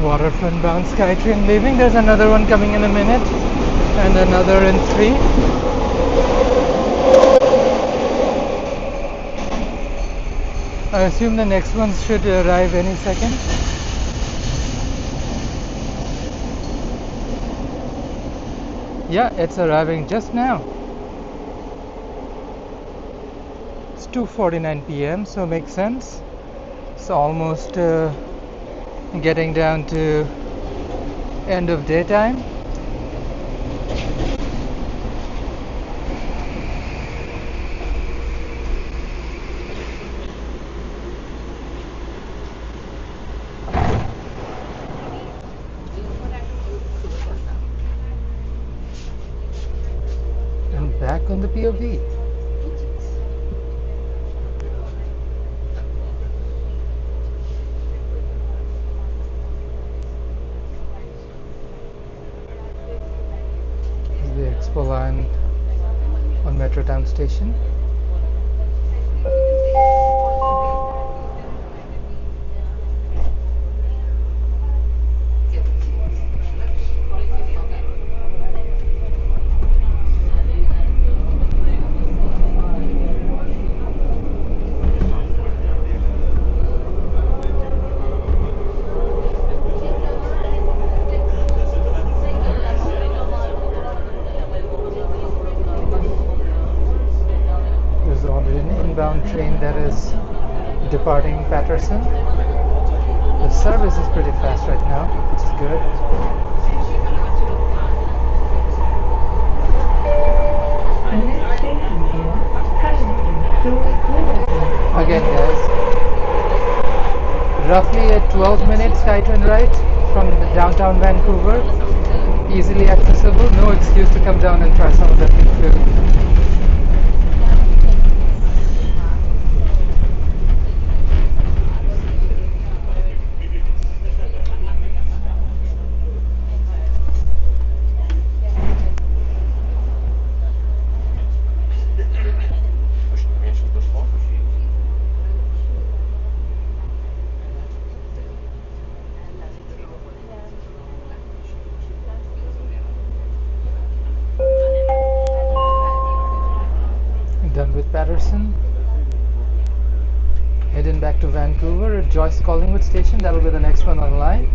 Waterfront bound SkyTrain leaving. There's another one coming in a minute and another in 3. I assume the next ones should arrive any second. Yeah, it's arriving just now. It's 2:49 p.m. so makes sense. It's almost getting down to end of daytime. And back on the POV. The Expo line on Metrotown Station. 12-minute SkyTrain ride from the downtown Vancouver. Easily accessible, no excuse to come down and try some of the food. Done with Patterson. Heading back to Vancouver at Joyce Collingwood Station. That'll be the next one online.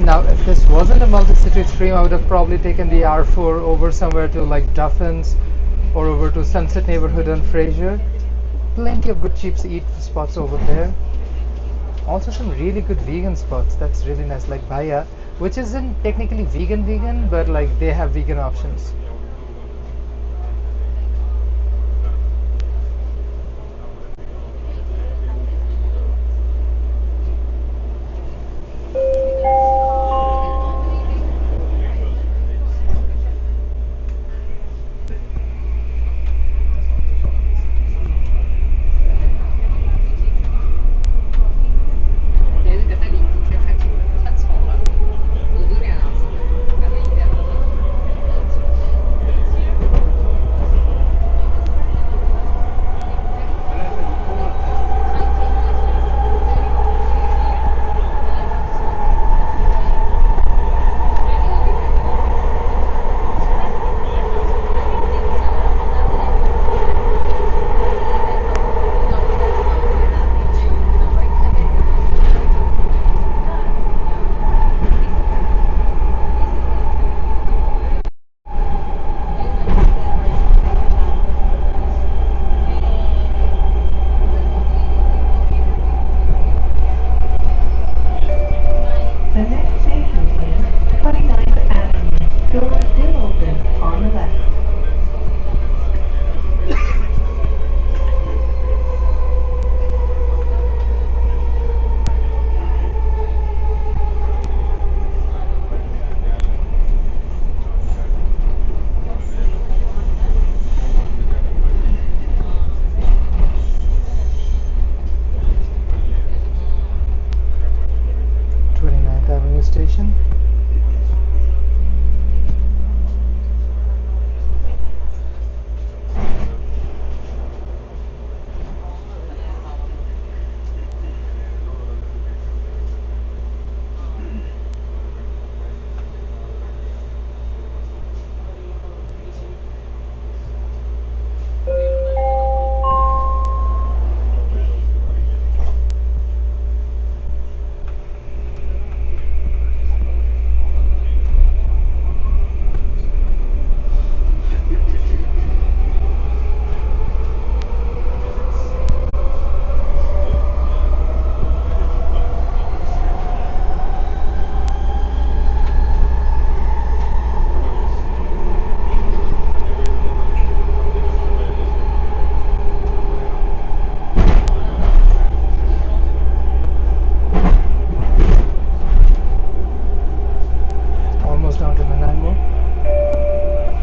Now, if this wasn't a multi-city stream, I would have probably taken the R4 over somewhere to like Duffins or over to Sunset Neighborhood and Fraser. Plenty of good cheap eat spots over there. Also some really good vegan spots. That's really nice, like Bhaiya, which isn't technically vegan, but like they have vegan options.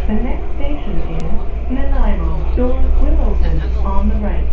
The next station is Nanaimo. Doors will open on the right.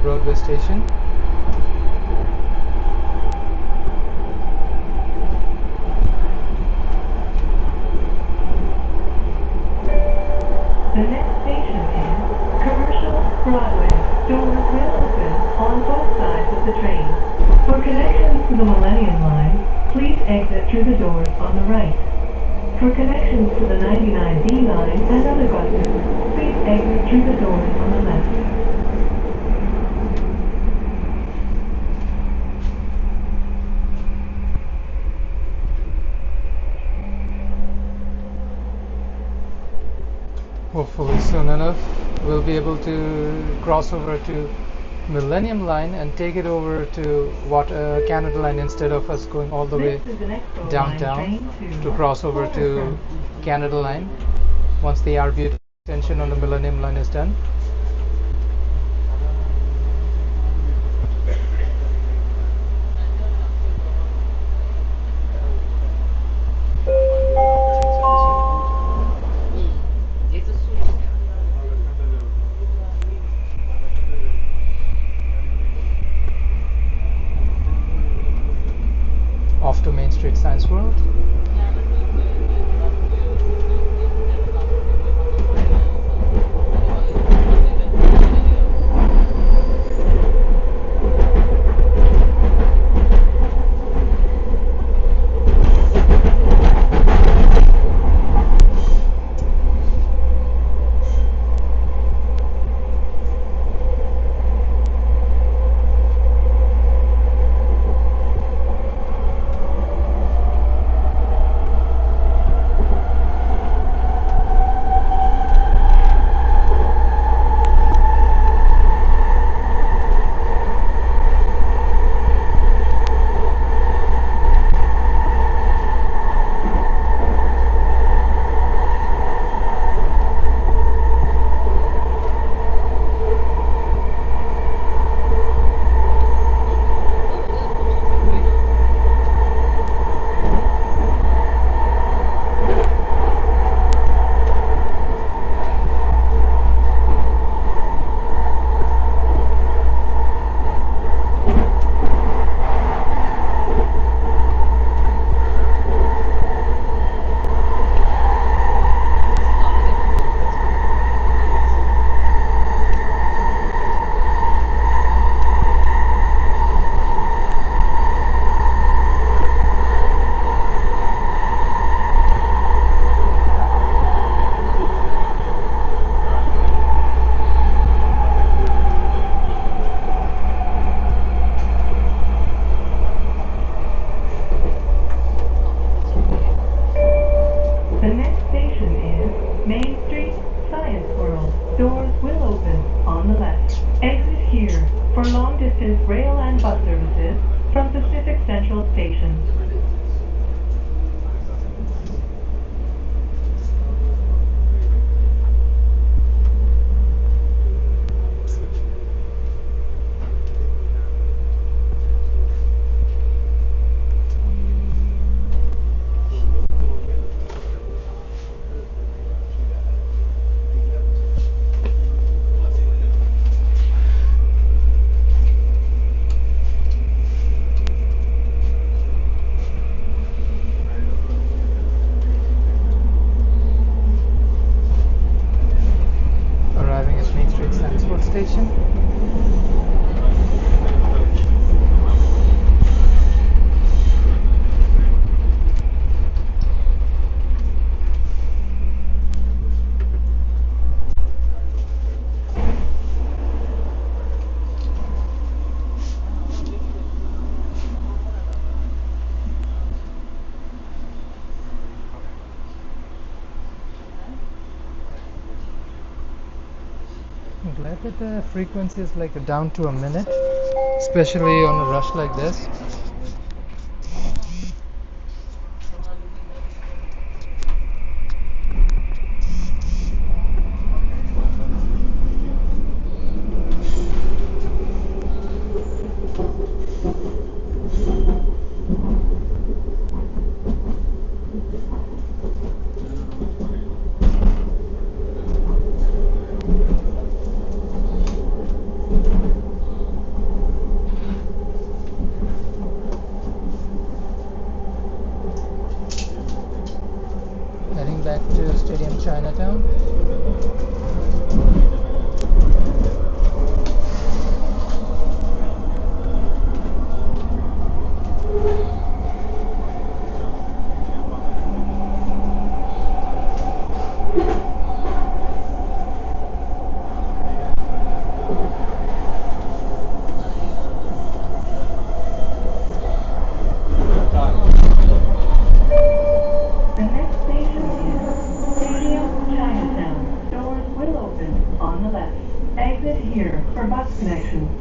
Broadway station. The next station is Commercial Broadway. Doors will open on both sides of the train. For connections to the Millennium Line, please exit through the doors on the right. For connections to the 99B line and other buses, please exit through the doors on the left. Hopefully soon enough we'll be able to cross over to Millennium Line and take it over to Canada Line instead of us going all the way downtown to cross over to Canada Line once the RB extension on the Millennium Line is done. Off to Main Street Science World. rail and bus services from Pacific Central Station. Station. I'm glad that the frequency is like down to a minute, especially on a rush like this. Back to Stadium Chinatown.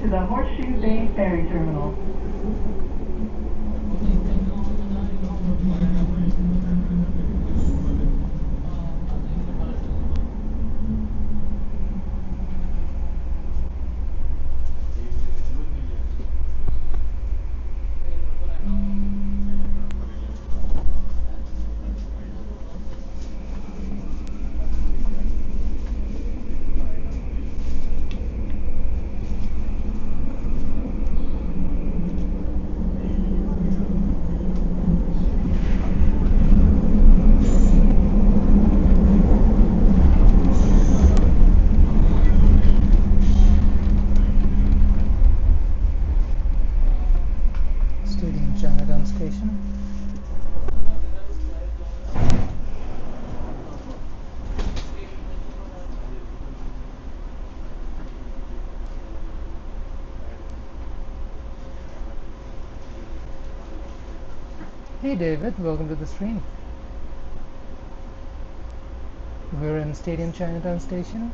To the Horseshoe Bay Ferry Terminal. Chinatown Station. Hey David, welcome to the stream. We're in Stadium Chinatown Station.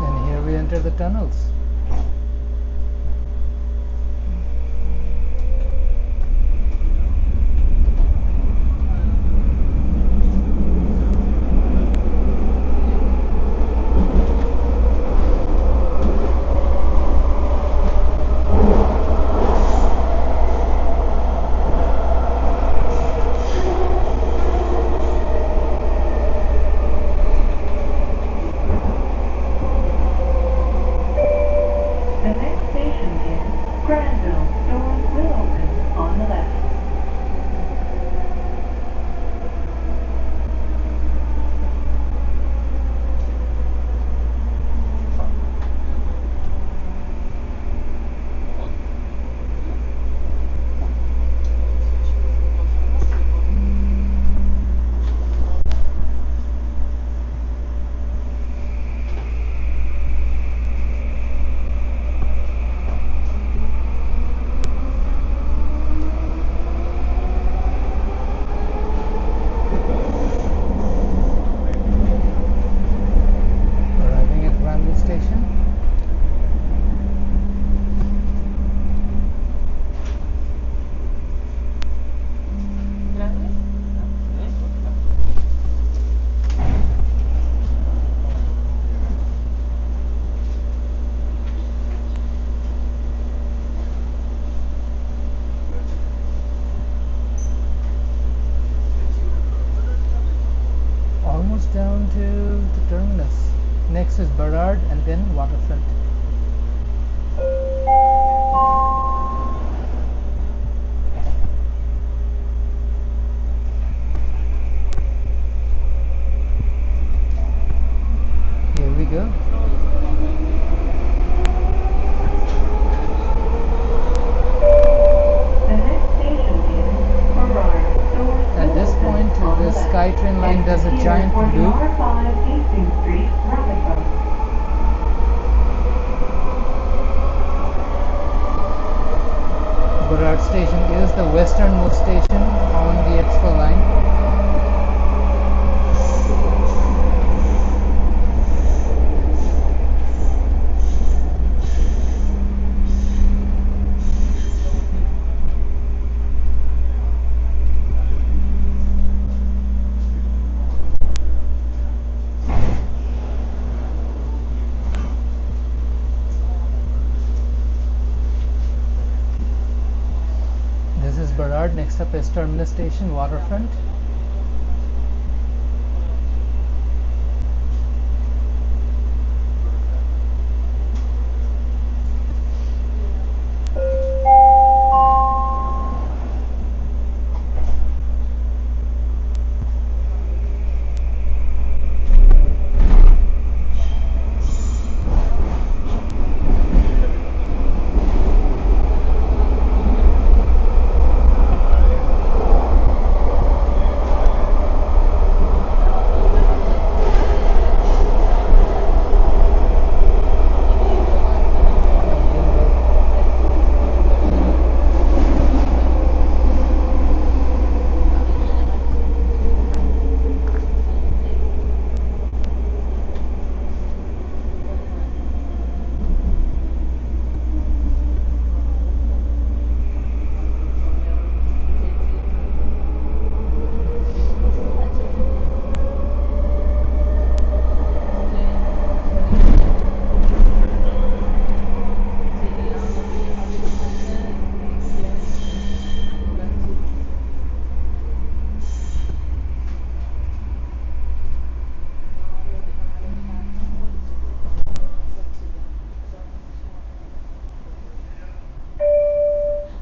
And here we enter the tunnels. down to the terminus. Next is Burrard and then Waterfront. Here we go. The next station is Burrard. Doors At this point, the SkyTrain line does a giant for the loop. R5 Hastings Street rapid bus. Burrard Station is the westernmost station on the Expo line. This is Burrard. Next up is Terminus Station, Waterfront.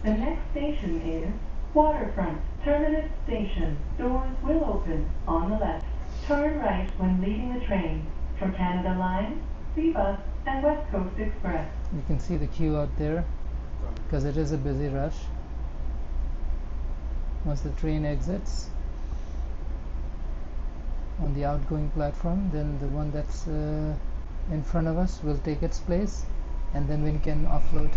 The next station is Waterfront Terminus Station. Doors will open on the left. Turn right when leaving the train for Canada Line, C-Bus, and West Coast Express. You can see the queue out there because it is a busy rush. Once the train exits on the outgoing platform, then the one that's in front of us will take its place, and then we can offload.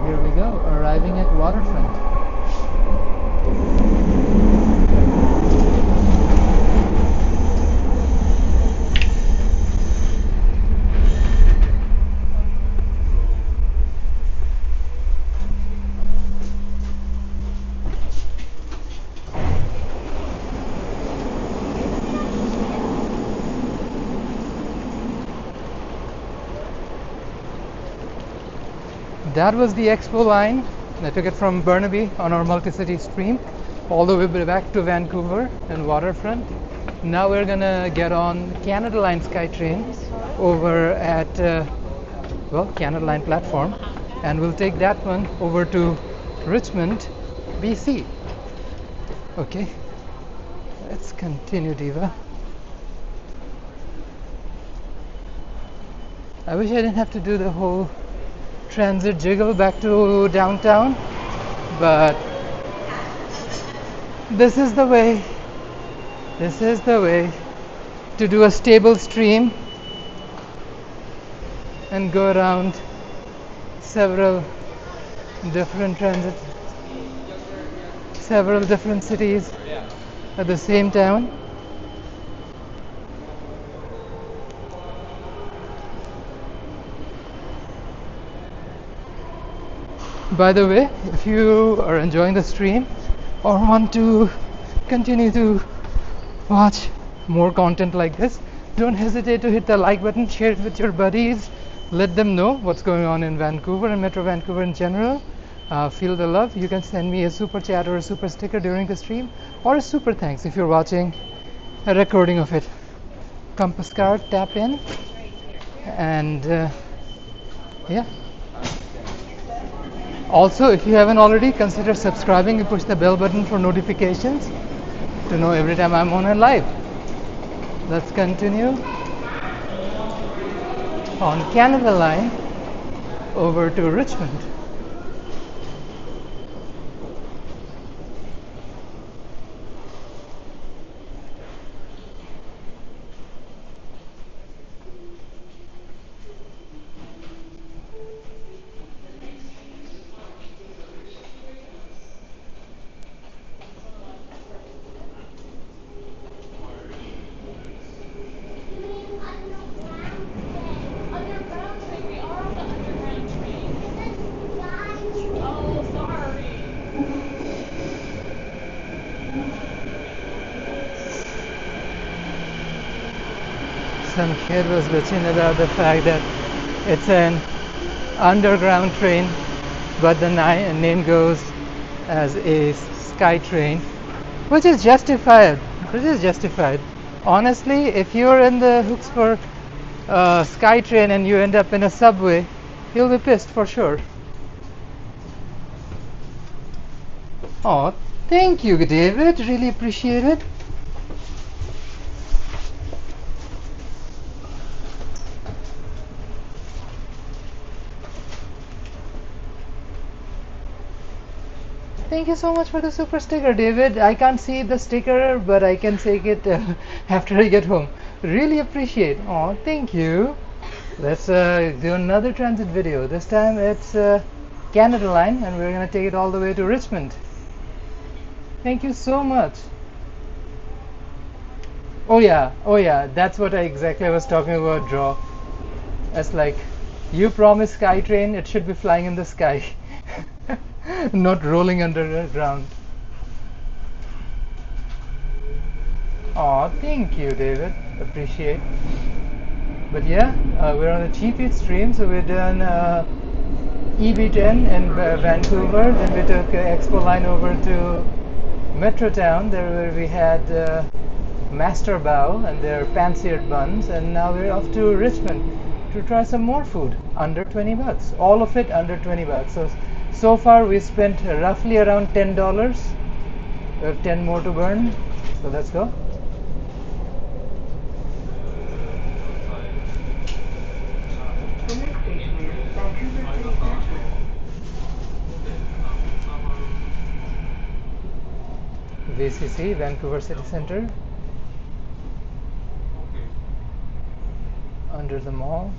Here we go, arriving at Waterfront. That was the Expo line. I took it from Burnaby on our multi-city stream all the way back to Vancouver and Waterfront. Now we're gonna get on Canada Line SkyTrain over at Canada Line platform, and we'll take that one over to Richmond, BC. Okay, let's continue, Diva. I wish I didn't have to do the whole transit jiggle back to downtown, but this is the way to do a stable stream and go around several different cities at the same time. By the way, if you are enjoying the stream or want to continue to watch more content like this. Don't hesitate to hit the like button, share it with your buddies, let them know what's going on in Vancouver and Metro Vancouver in general. Feel the love. You can send me a super chat or a super sticker during the stream, or a super thanks if you're watching a recording of it. Compass card, tap in, and yeah. Also, if you haven't already, consider subscribing and push the bell button for notifications to know every time I'm on a live. Let's continue on Canada Line over to Richmond. Some kid was bitching about the fact that it's an underground train, but the name goes as a sky train, which is justified. Honestly, if you're in the hooks for sky train and you end up in a subway, you'll be pissed for sure. Oh, thank you, David. Really appreciate it. Thank you so much for the super sticker, David. I can't see the sticker, but I can take it after I get home. Really appreciate. Oh, thank you. Let's do another transit video. This time it's Canada Line, and we're gonna take it all the way to Richmond. Thank you so much. Oh yeah, that's what I exactly was talking about, Draw. It's like, you promised SkyTrain, it should be flying in the sky. Not rolling underground. Oh, thank you, David. Appreciate. But yeah, we're on a cheap stream, so we're done Ebi-Ten in Vancouver. Then we took Expo line over to Metrotown, there where we had Master Bao and their pan-seared buns, and now we're off to Richmond to try some more food under 20 bucks. All of it under 20 bucks. So far we spent roughly around $10. We have 10 more to burn, so let's go. The next station is Vancouver City Centre. VCC, Vancouver City Centre, under the mall.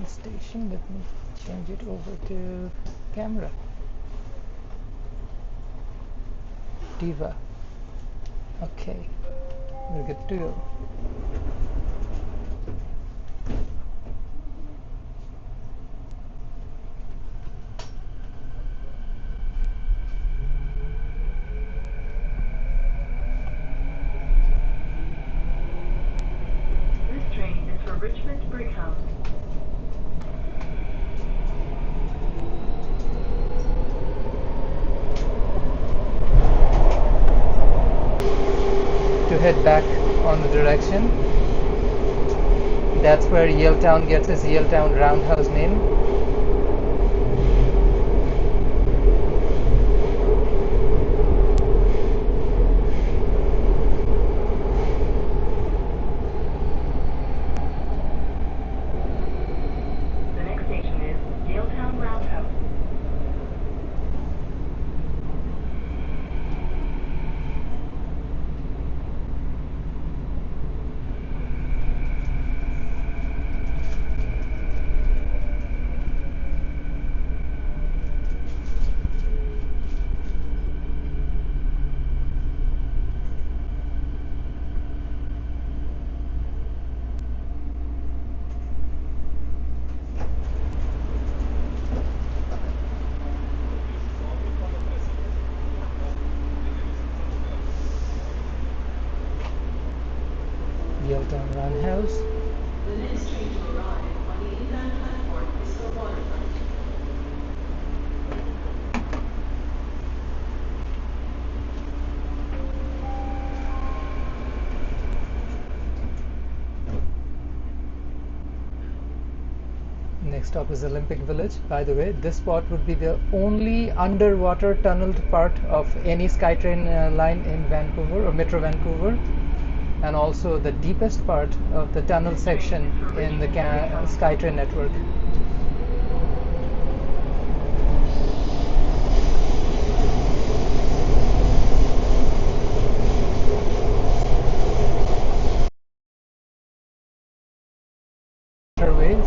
Station. Let me change it over to camera. Diva. Okay, we're good to go. This train is for Richmond Brickhouse. To head back on the direction. That's where Yaletown gets its Yaletown Roundhouse name. The next station is Yaletown Roundhouse. Run House. The next train to arrive on the inbound platform is for Waterfront. Next stop is Olympic Village. By the way, this spot would be the only underwater tunneled part of any SkyTrain line in Vancouver or Metro Vancouver, and also the deepest part of the tunnel section in the SkyTrain network. Ways,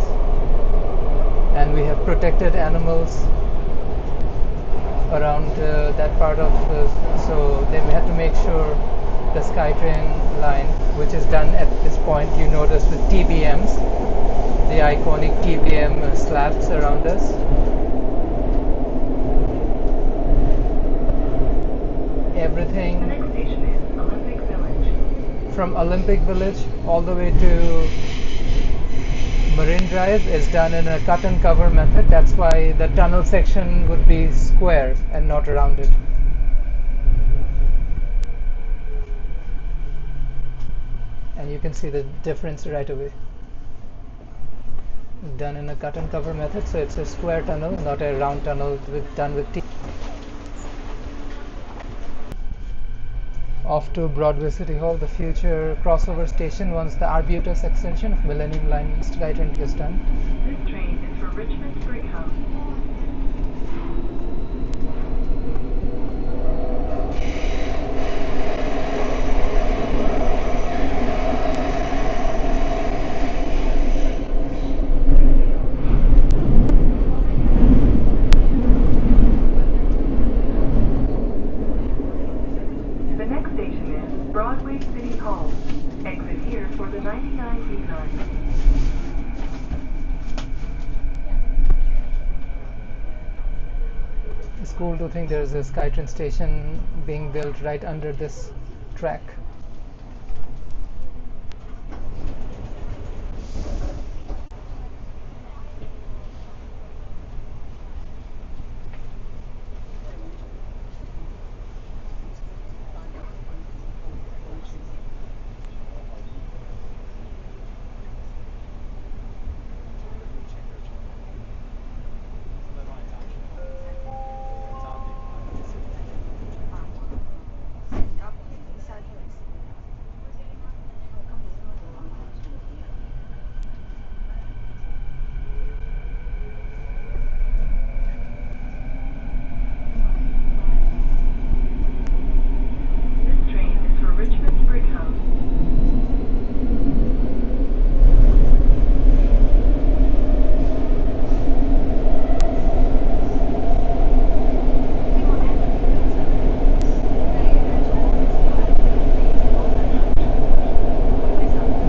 and we have protected animals around that part of so then we have to make sure the SkyTrain line, which is done at this point, you notice with TBMs, the iconic TBM slabs around us. Everything The next station is Olympic Village. from Olympic Village all the way to Marine Drive is done in a cut and cover method. That's why the tunnel section would be square and not rounded. And you can see the difference right away. Done in a cut and cover method, so it's a square tunnel, not a round tunnel done with T. Off to Broadway City Hall, the future crossover station once the Arbutus extension of Millennium Line SkyTrain is done. This train is for Richmond Brickhouse. The next station is Broadway City Hall. Exit here for the 99E line. It's cool to think there's a SkyTrain station being built right under this track. This train is for Richmond Brickhouse.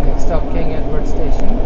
Next stop, King Edward Station.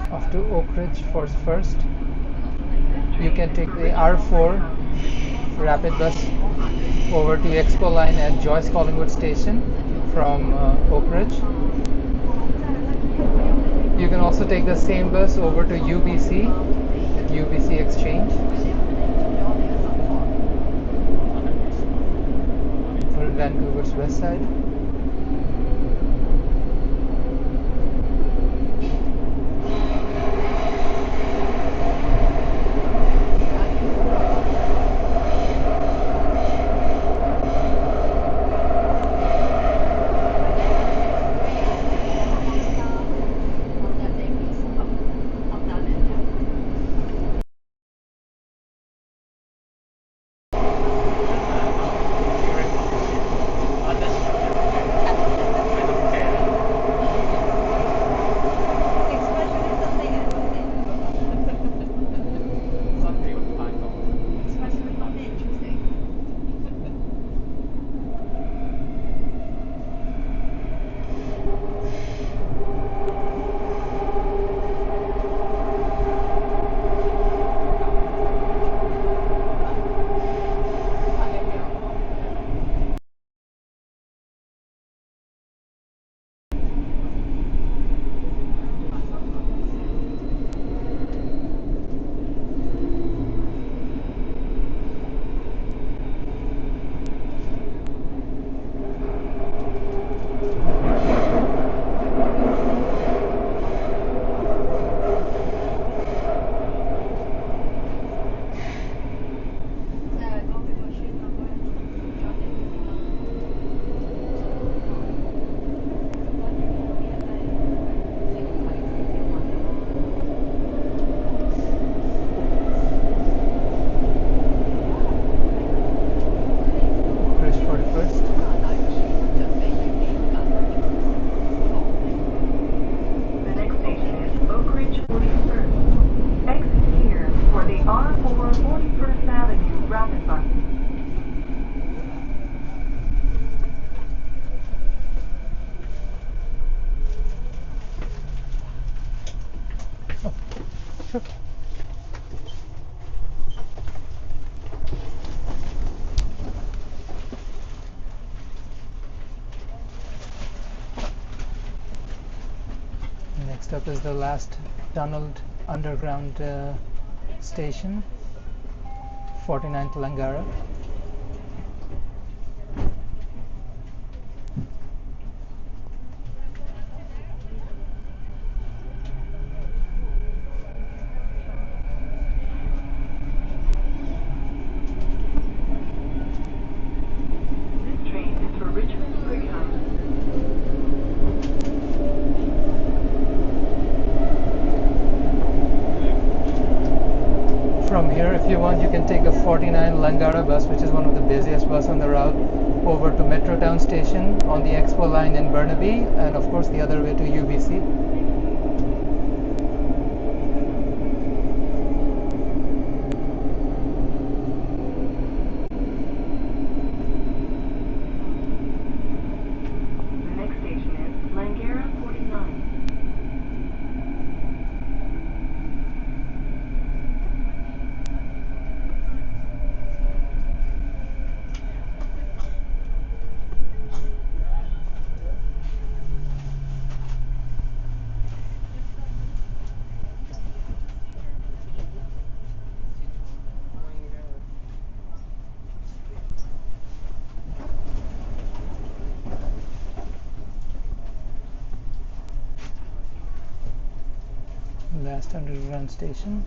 Off to Oak Ridge for first. You can take the R4 rapid bus over to Expo line at Joyce Collingwood Station from Oak Ridge. You can also take the same bus over to UBC at UBC Exchange. For Vancouver's west side. Next up is the last tunneled underground station, 49th Langara. This train is for Richmond Brickhouse. From here, if you want, you can take a 49 Langara bus, which is one of the busiest bus on the route, over to Metrotown Station on the Expo line in Burnaby, and of course the other way to UBC. The next station is Langara 49. Last underground station.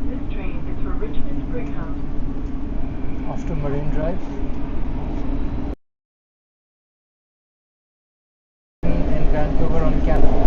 This train is for Richmond Brickhouse. Off to Marine Drive. In Vancouver on Canada.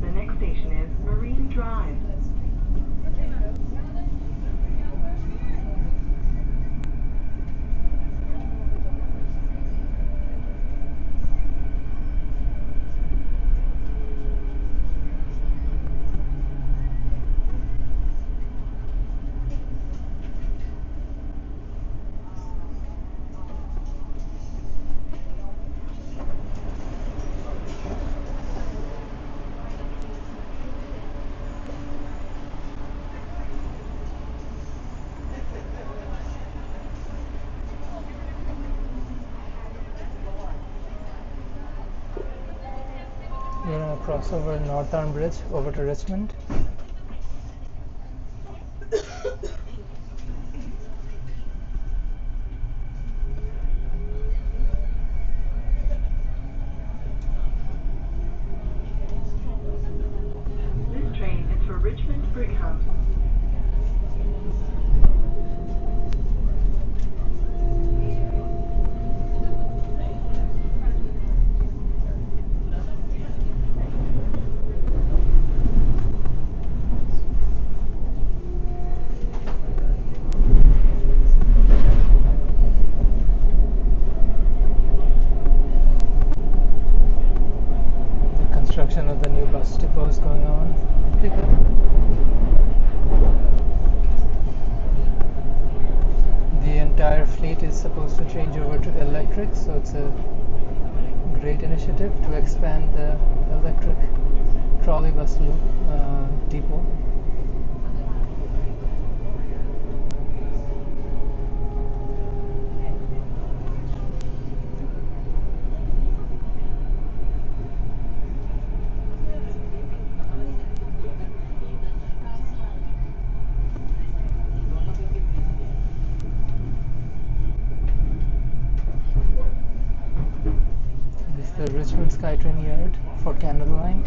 The next station is Marine Drive. We're gonna cross over North Arm Bridge over to Richmond. This train is for Richmond Brickhouse. Construction of the new bus depot is going on. The entire fleet is supposed to change over to electric, so it's a great initiative to expand the electric trolley bus loop, depot. This is the Richmond SkyTrain yard for Canada Line.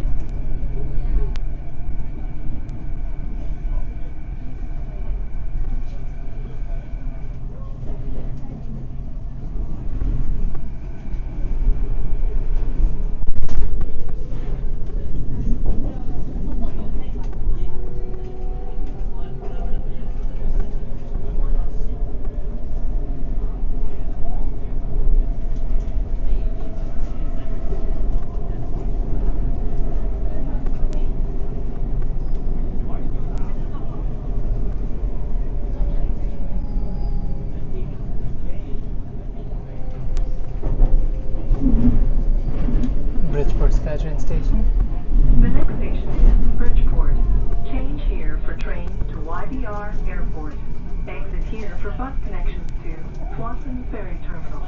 Bridgeport SkyTrain station. The next station is Bridgeport. Change here for trains to YBR Airport. Exit here for bus connections to Swanson Ferry Terminal.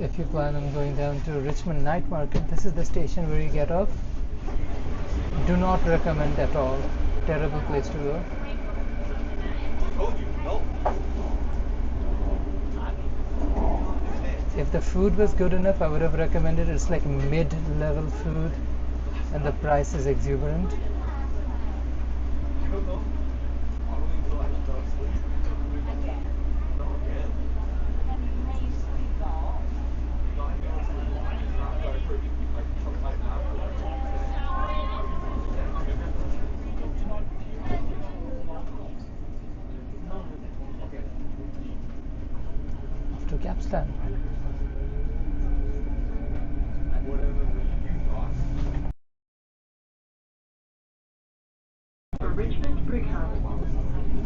If you plan on going down to Richmond Night Market, this is the station where you get off. Do not recommend at all. Terrible place to go. If the food was good enough, I would have recommended it. It's like mid-level food and the price is exuberant. Off to Capstan. For Richmond Brighouse.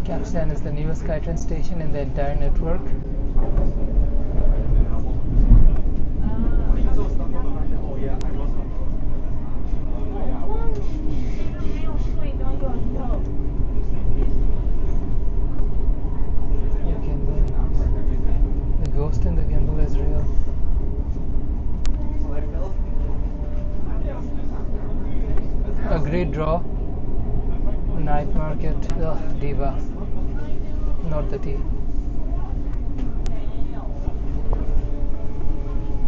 Capstan is the newest SkyTrain station in the entire network. Yeah, gimbal. The ghost in the gimbal is real. A great draw. Night market. Ugh, diva. Not the tea.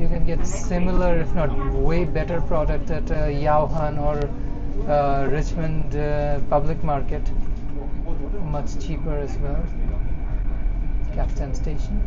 You can get similar, if not way better product at Yauhan or Richmond Public Market. Much cheaper as well. Capstan Station.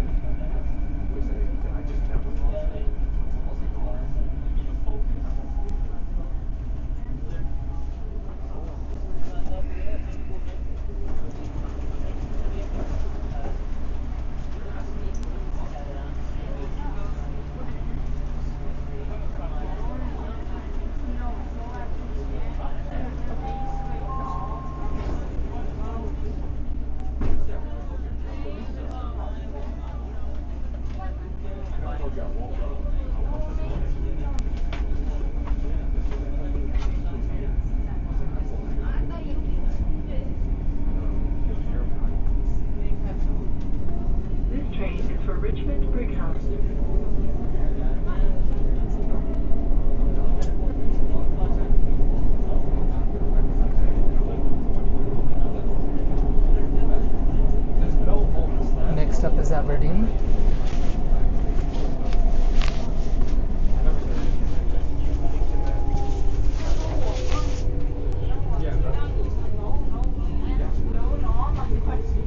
This train is for Richmond Brighouse. Next up is Aberdeen.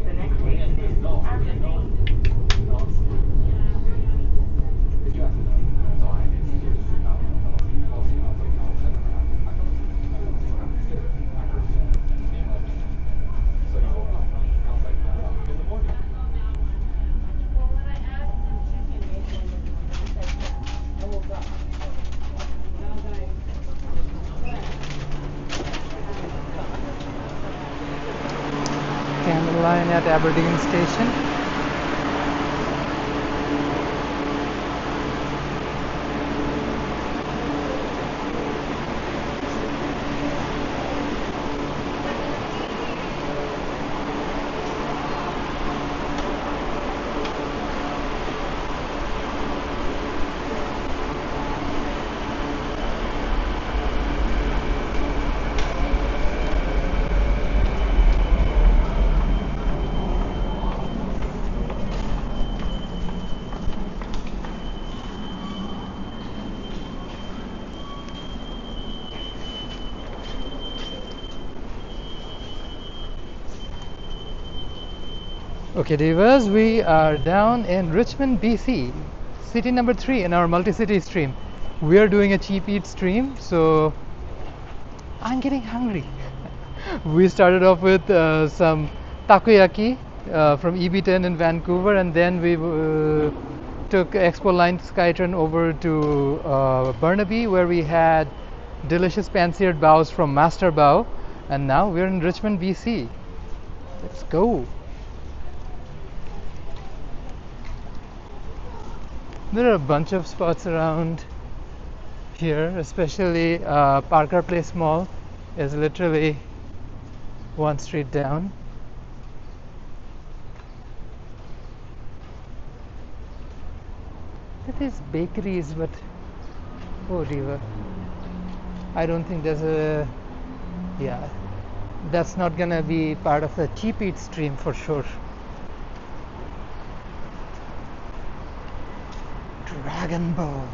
The next station is Aberdeen. Canada Line at Aberdeen Station. Okay, Divas, we are down in Richmond, BC, city number 3 in our multi-city stream. We are doing a cheap eat stream, so I'm getting hungry. We started off with some takoyaki from Ebi-Ten in Vancouver, and then we took Expo Line Skytrain over to Burnaby, where we had delicious pan-seared baos from Master Bao, and now we're in Richmond, BC. Let's go. There are a bunch of spots around here, especially Parker Place Mall is literally one street down. It is bakeries, but oh dear, I don't think there's a, yeah, that's not gonna be part of the cheap eat stream for sure. Dragon Ball.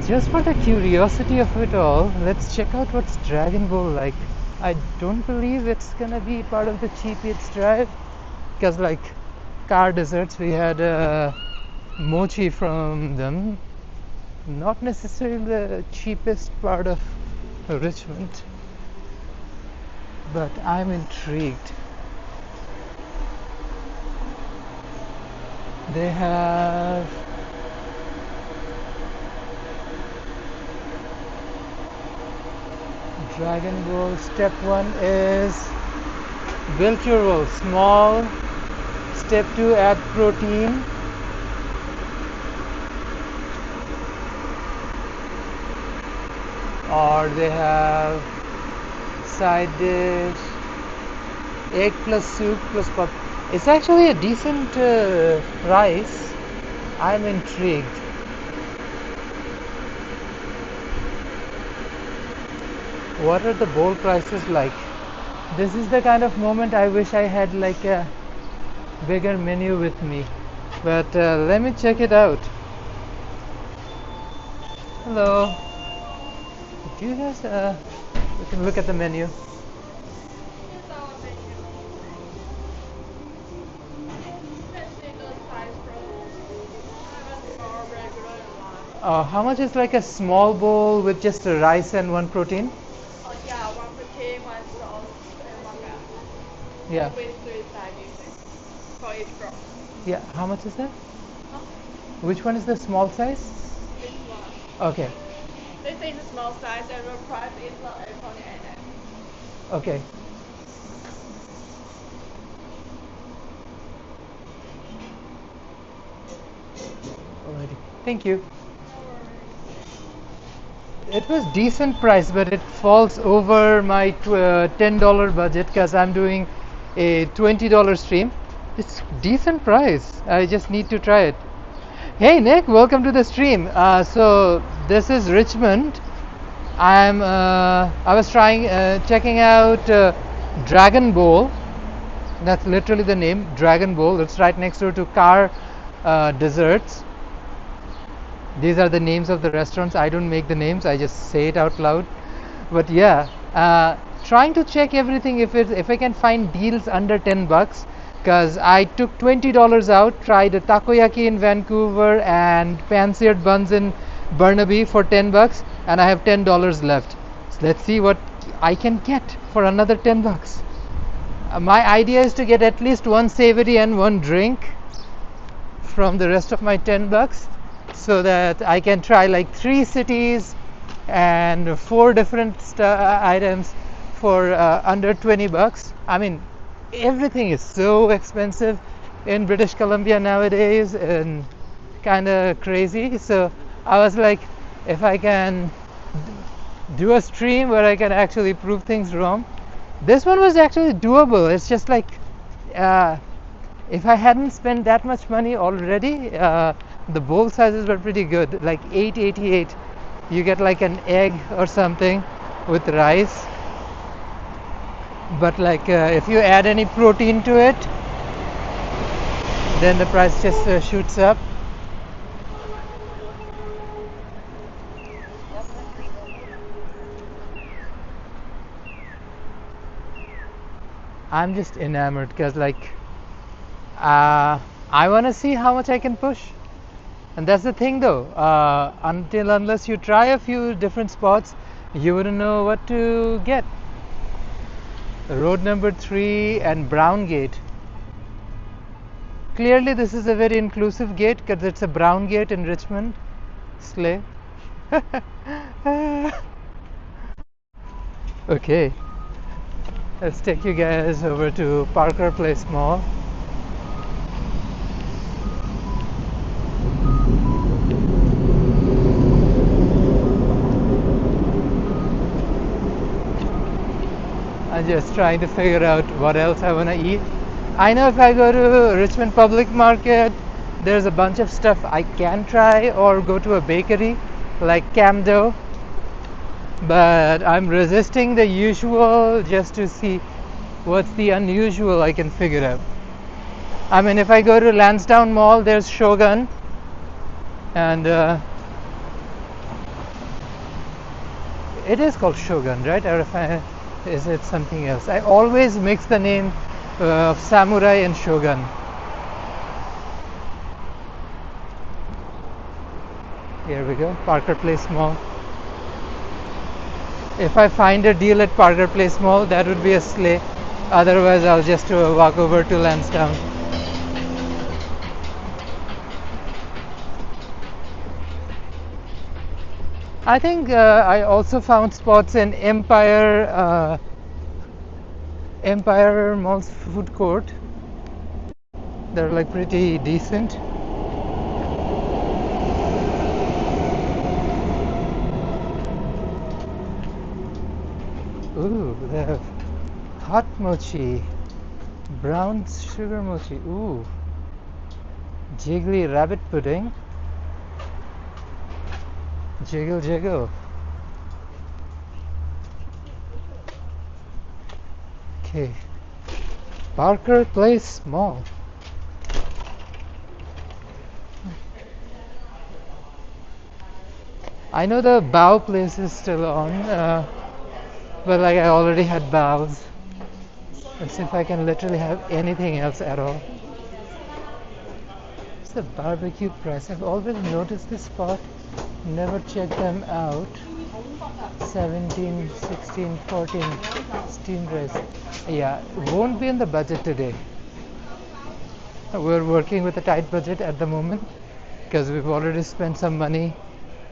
Just for the curiosity of it all, let's check out what's Dragon Ball like. I don't believe it's gonna be part of the cheap eats drive, because like car desserts, we had mochi from them. Not necessarily the cheapest part of Richmond, but I'm intrigued. They have Dragon Ball. Step 1 is build your roll small. Step 2, add protein. Or they have side dish, egg plus soup plus pop. It's actually a decent price. I'm intrigued. What are the bowl prices like? This is the kind of moment I wish I had like a bigger menu with me. But let me check it out. Hello. Do you guys, we can look at the menu. Here's our menu. Let's see those size rolls. I want more regular and large. How much is like a small bowl with just a rice and one protein? Oh yeah, one protein, one sauce, and one garlic. Yeah. With 3 side dishes for each roll. Yeah. How much is that? Huh? Which one is the small size? This one. Okay. This is the small size and the price is $8.88. Okay. Alrighty. Thank you. It was decent price, but it falls over my $10 budget because I'm doing a $20 stream. It's decent price. I just need to try it. Hey Nick, welcome to the stream. So this is Richmond. I was checking out Dragon Bowl. That's literally the name, Dragon Bowl. It's right next door to Car Desserts. These are the names of the restaurants. I don't make the names, I just say it out loud. But yeah, trying to check everything if I can find deals under $10, because I took $20 out, tried a takoyaki in Vancouver and pan-seared buns in Burnaby for $10, and I have $10 left. So let's see what I can get for another $10. My idea is to get at least one savory and one drink from the rest of my $10, so that I can try like 3 cities and 4 different items for under $20. I mean, everything is so expensive in British Columbia nowadays and kind of crazy. So I was like, if I can do a stream where I can actually prove things wrong. This one was actually doable. It's just like if I hadn't spent that much money already, the bowl sizes were pretty good, like $8.88. You get like an egg or something with rice, but like if you add any protein to it, then the price just shoots up. I'm just enamored because like I want to see how much I can push, and that's the thing though, unless you try a few different spots you wouldn't know what to get. Road number 3 and Brown Gate. Clearly this is a very inclusive gate because it's a brown gate in Richmond. Slay. Okay, let's take you guys over to Parker Place Mall. I'm just trying to figure out what else I want to eat. I know if I go to Richmond Public Market, there's a bunch of stuff I can try, or go to a bakery like Camdo, but I'm resisting the usual just to see what's the unusual I can figure out. I mean, if I go to Lansdowne Mall, there's Shogun, and it is called Shogun, right? Or if is it something else? I always mix the name of Samurai and Shogun. Here we go, Parker Place Mall. If I find a deal at Parker Place Mall, that would be a slay. Otherwise, I'll just walk over to Lansdowne. I think I also found spots in Empire Mall's food court. They're like pretty decent. Ooh, they have hot mochi, brown sugar mochi. Ooh, jiggly rabbit pudding. Jiggle, jiggle. Okay, Parker Place Mall. I know the Bao place is still on, but like I already had Bao's. Let's see if I can literally have anything else at all. It's the barbecue price. I've always noticed this spot, never checked them out. 17, 16, 14 steamed rice. Yeah, won't be in the budget today. We're working with a tight budget at the moment because we've already spent some money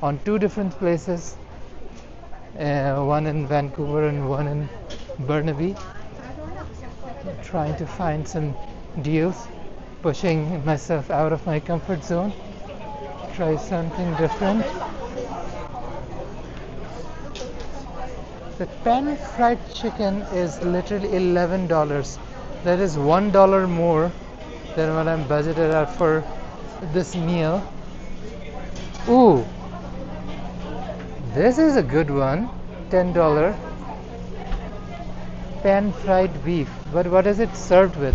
on 2 different places, one in Vancouver and one in Burnaby. I'm trying to find some deals, pushing myself out of my comfort zone, try something different. The pan fried chicken is literally $11. That is $1 more than what I'm budgeted out for this meal. Ooh, this is a good one. $10 pan fried beef. But what is it served with?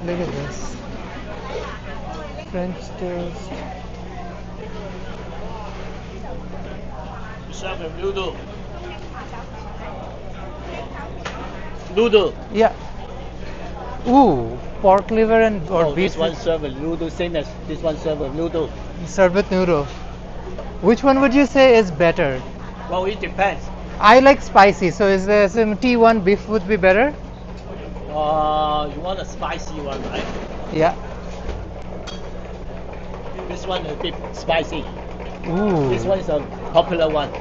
Look at this. French toast. Serve with noodle. Noodle. Yeah. Ooh, pork liver and or beef. This one served with noodle, same as this one served with noodle. Served with noodle. Which one would you say is better? Well, it depends. I like spicy, so is there some T1 beef would be better? You want a spicy one, right? Yeah. This one is a bit spicy. Ooh. This one is a popular one.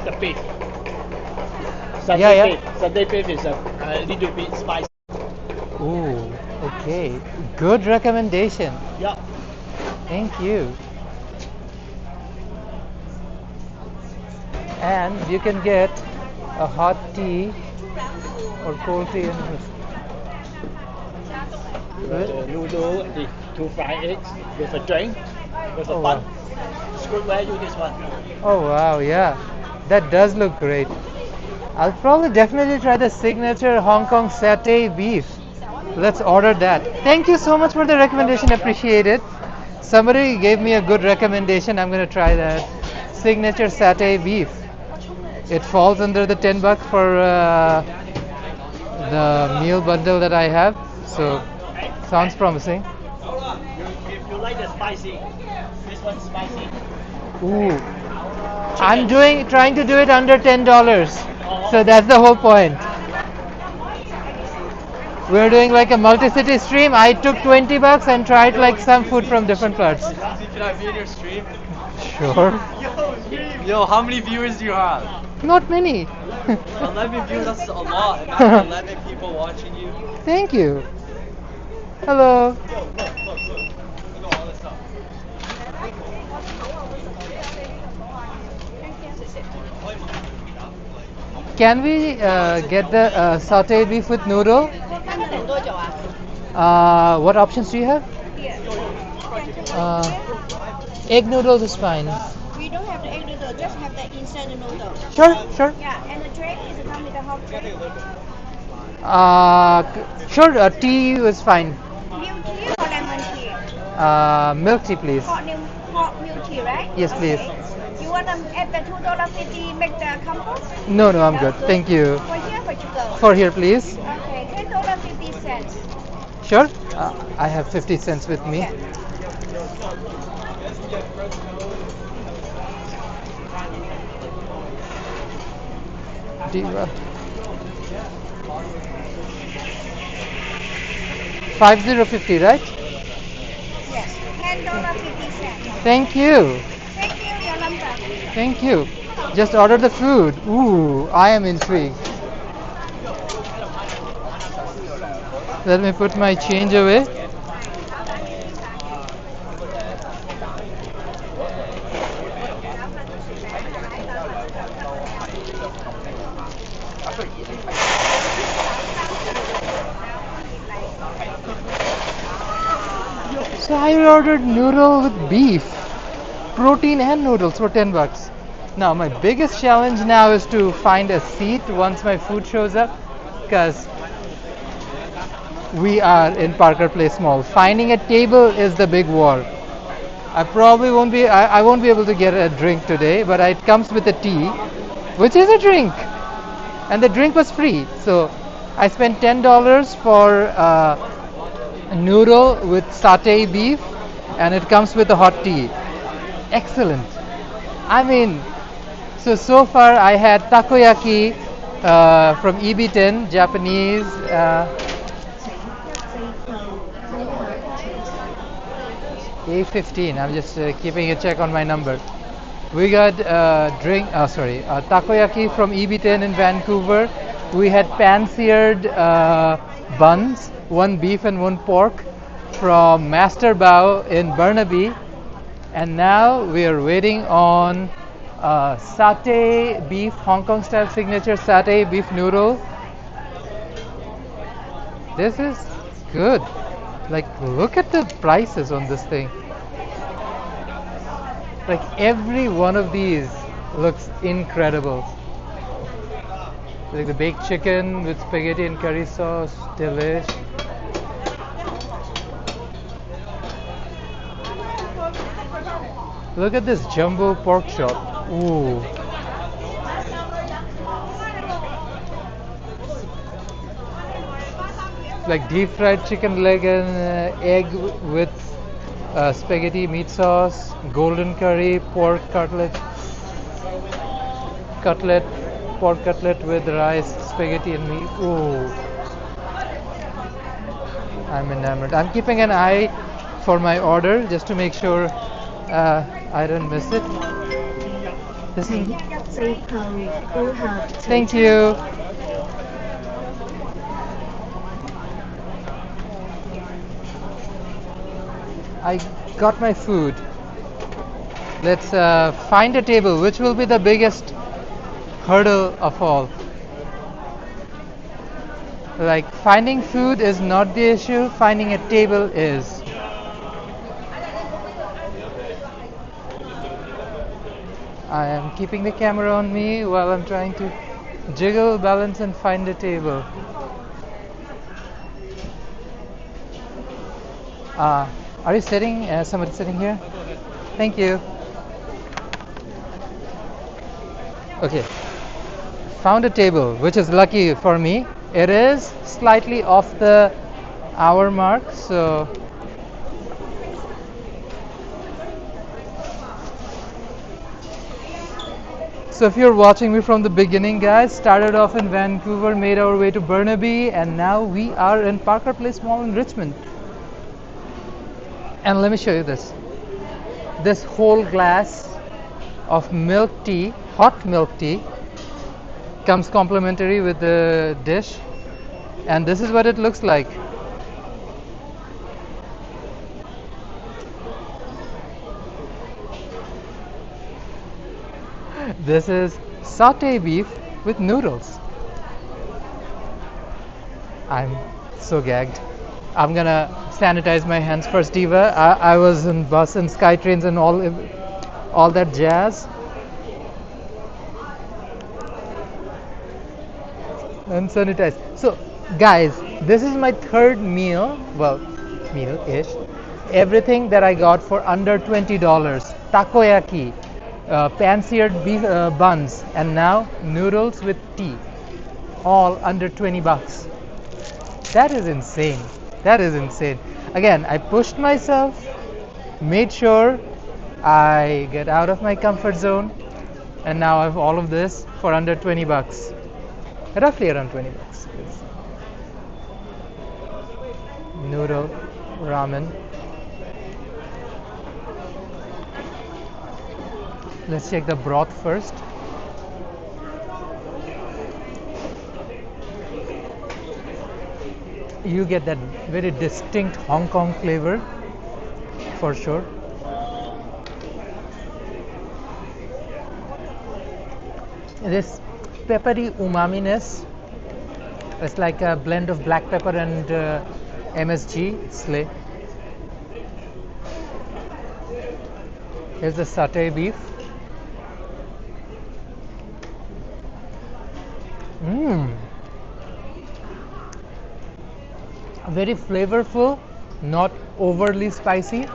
The beef. Sunday Yeah, yeah. beef. Sunday beef is a little bit spicy. Ooh, okay. Good recommendation. Yeah. Thank you. And you can get a hot tea or cold tea and The noodle, the 2 fried eggs with a drink. With a Oh, bun. wow. Screw value this one. Oh wow, yeah. That does look great. I'll probably definitely try the signature Hong Kong satay beef. Let's order that. Thank you so much for the recommendation. Appreciate it. Somebody gave me a good recommendation. I'm gonna try that. Signature satay beef. It falls under the $10 for the meal bundle that I have. So sounds promising. If you like the spicy, this one's spicy. Ooh. I'm trying to do it under $10. So that's the whole point. We're doing like a multi-city stream. I took $20 and tried like some food from different parts. Can I be in your stream? Sure. Yo, how many viewers do you have? Not many. 11 viewers, that's a lot. Imagine 11 people watching you. Thank you. Hello. Can we get the sauteed beef with noodle? What options do you have? Egg noodles is fine. We don't have the egg noodle, just have the instant noodle. Sure, sure. Yeah, and the drink is come with the hot drink. Sure, tea is fine. Milk tea or lemon tea? Milk tea, please. Hot milk tea, right? Yes, please. Okay. You want them at the $2.50 make the combo? No, I'm good. Thank you. For here, for you go. For here, please. Okay, $10.50. Sure. I have 50 cents with me. Yeah. Diva. 5050, right? Yes, $10.50. Thank you. Thank you, your number. Thank you. Just order the food. Ooh, I am intrigued. Let me put my change away. So I ordered noodle with beef, protein and noodles for $10. Now my biggest challenge now is to find a seat once my food shows up, because we are in Parker Place Mall. Finding a table is the big war. I probably won't be. I won't be able to get a drink today, but it comes with a tea, which is a drink, and the drink was free. So I spent $10 for a noodle with satay beef, and it comes with a hot tea. Excellent. I mean, so far I had takoyaki from Ebi-Ten, Japanese. A15. I'm just keeping a check on my number. We got takoyaki from Ebi-Ten in Vancouver. We had pan-seared buns, one beef and one pork, from Master Bao in Burnaby. And now we are waiting on satay beef, Hong Kong style signature satay beef noodle. This is good. Like, look at the prices on this thing. Like, every one of these looks incredible. Like the baked chicken with spaghetti and curry sauce, delish. Look at this jumbo pork chop. Ooh. Like deep fried chicken leg and egg with spaghetti meat sauce, golden curry, pork pork cutlet with rice, spaghetti and meat. Ooh. I'm enamored. I'm keeping an eye for my order just to make sure I don't miss it. This is. Thank you. I got my food. Let's find a table. Which will be the biggest hurdle of all? Like, finding food is not the issue, finding a table is. I am keeping the camera on me while I'm trying to jiggle, balance, and find a table. Are you sitting? Somebody sitting here? Thank you. Okay. Found a table, which is lucky for me. It is slightly off the hour mark, so if you're watching me from the beginning, guys, started off in Vancouver, made our way to Burnaby, and now we are in Parker Place Mall in Richmond. And let me show you this. This whole glass of milk tea, hot milk tea, comes complimentary with the dish, and this is what it looks like. This is satay beef with noodles. I'm so gagged. I'm gonna sanitize my hands first, Diva. I was in bus and SkyTrains and all that jazz. And sanitize. So, guys, this is my third meal. Well, meal-ish. Everything that I got for under $20. Takoyaki, pan-seared beef buns, and now noodles with tea, all under 20 bucks. That is insane. That is insane. Again, I pushed myself, made sure I get out of my comfort zone, and now I have all of this for under 20 bucks. Roughly around 20 bucks. Noodle ramen. Let's check the broth first. You get that very distinct Hong Kong flavor for sure. This peppery umaminess is like a blend of black pepper and MSG. Slay. Here's the satay beef. Very flavorful, not overly spicy.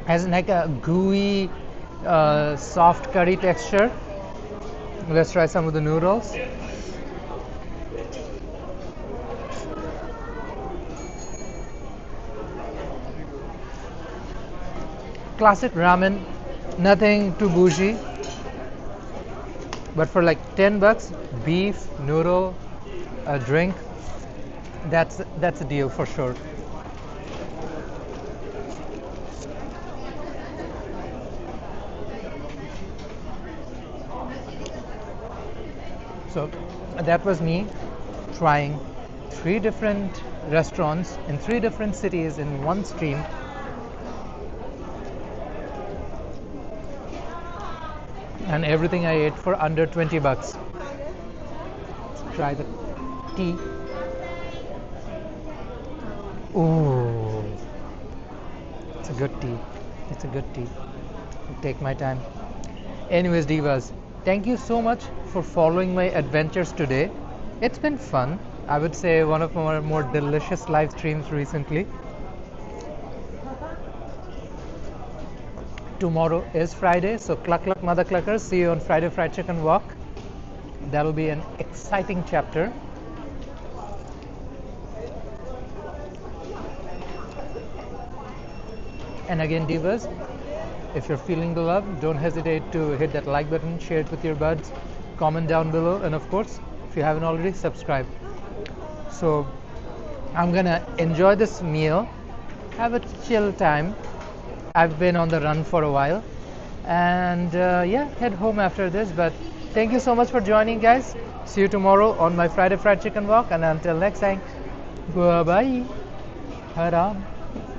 Has like a gooey, soft curry texture. Let's try some of the noodles. Classic ramen, nothing too bougie. But for like 10 bucks, beef, noodle, a drink, that's a deal for sure. So that was me trying 3 different restaurants in 3 different cities in one stream. And everything I ate for under 20 bucks. Let's try the tea. Ooh, it's a good tea. It's a good tea. I'll take my time. Anyways, divas, thank you so much for following my adventures today. It's been fun. I would say one of our more delicious live streams recently. Tomorrow is Friday, so cluck cluck mother cluckers. See you on Friday Fried Chicken Walk. That'll be an exciting chapter. And again, divas, if you're feeling the love, don't hesitate to hit that like button, share it with your buds, comment down below, and of course, if you haven't already, subscribe. So I'm gonna enjoy this meal, have a chill time. I've been on the run for a while, and yeah, head home after this. But thank you so much for joining, guys. See you tomorrow on my Friday Fried Chicken Walk, and until next time, bye bye. Haram,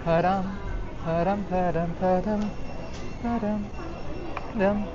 haram, haram, haram, haram, haram, haram.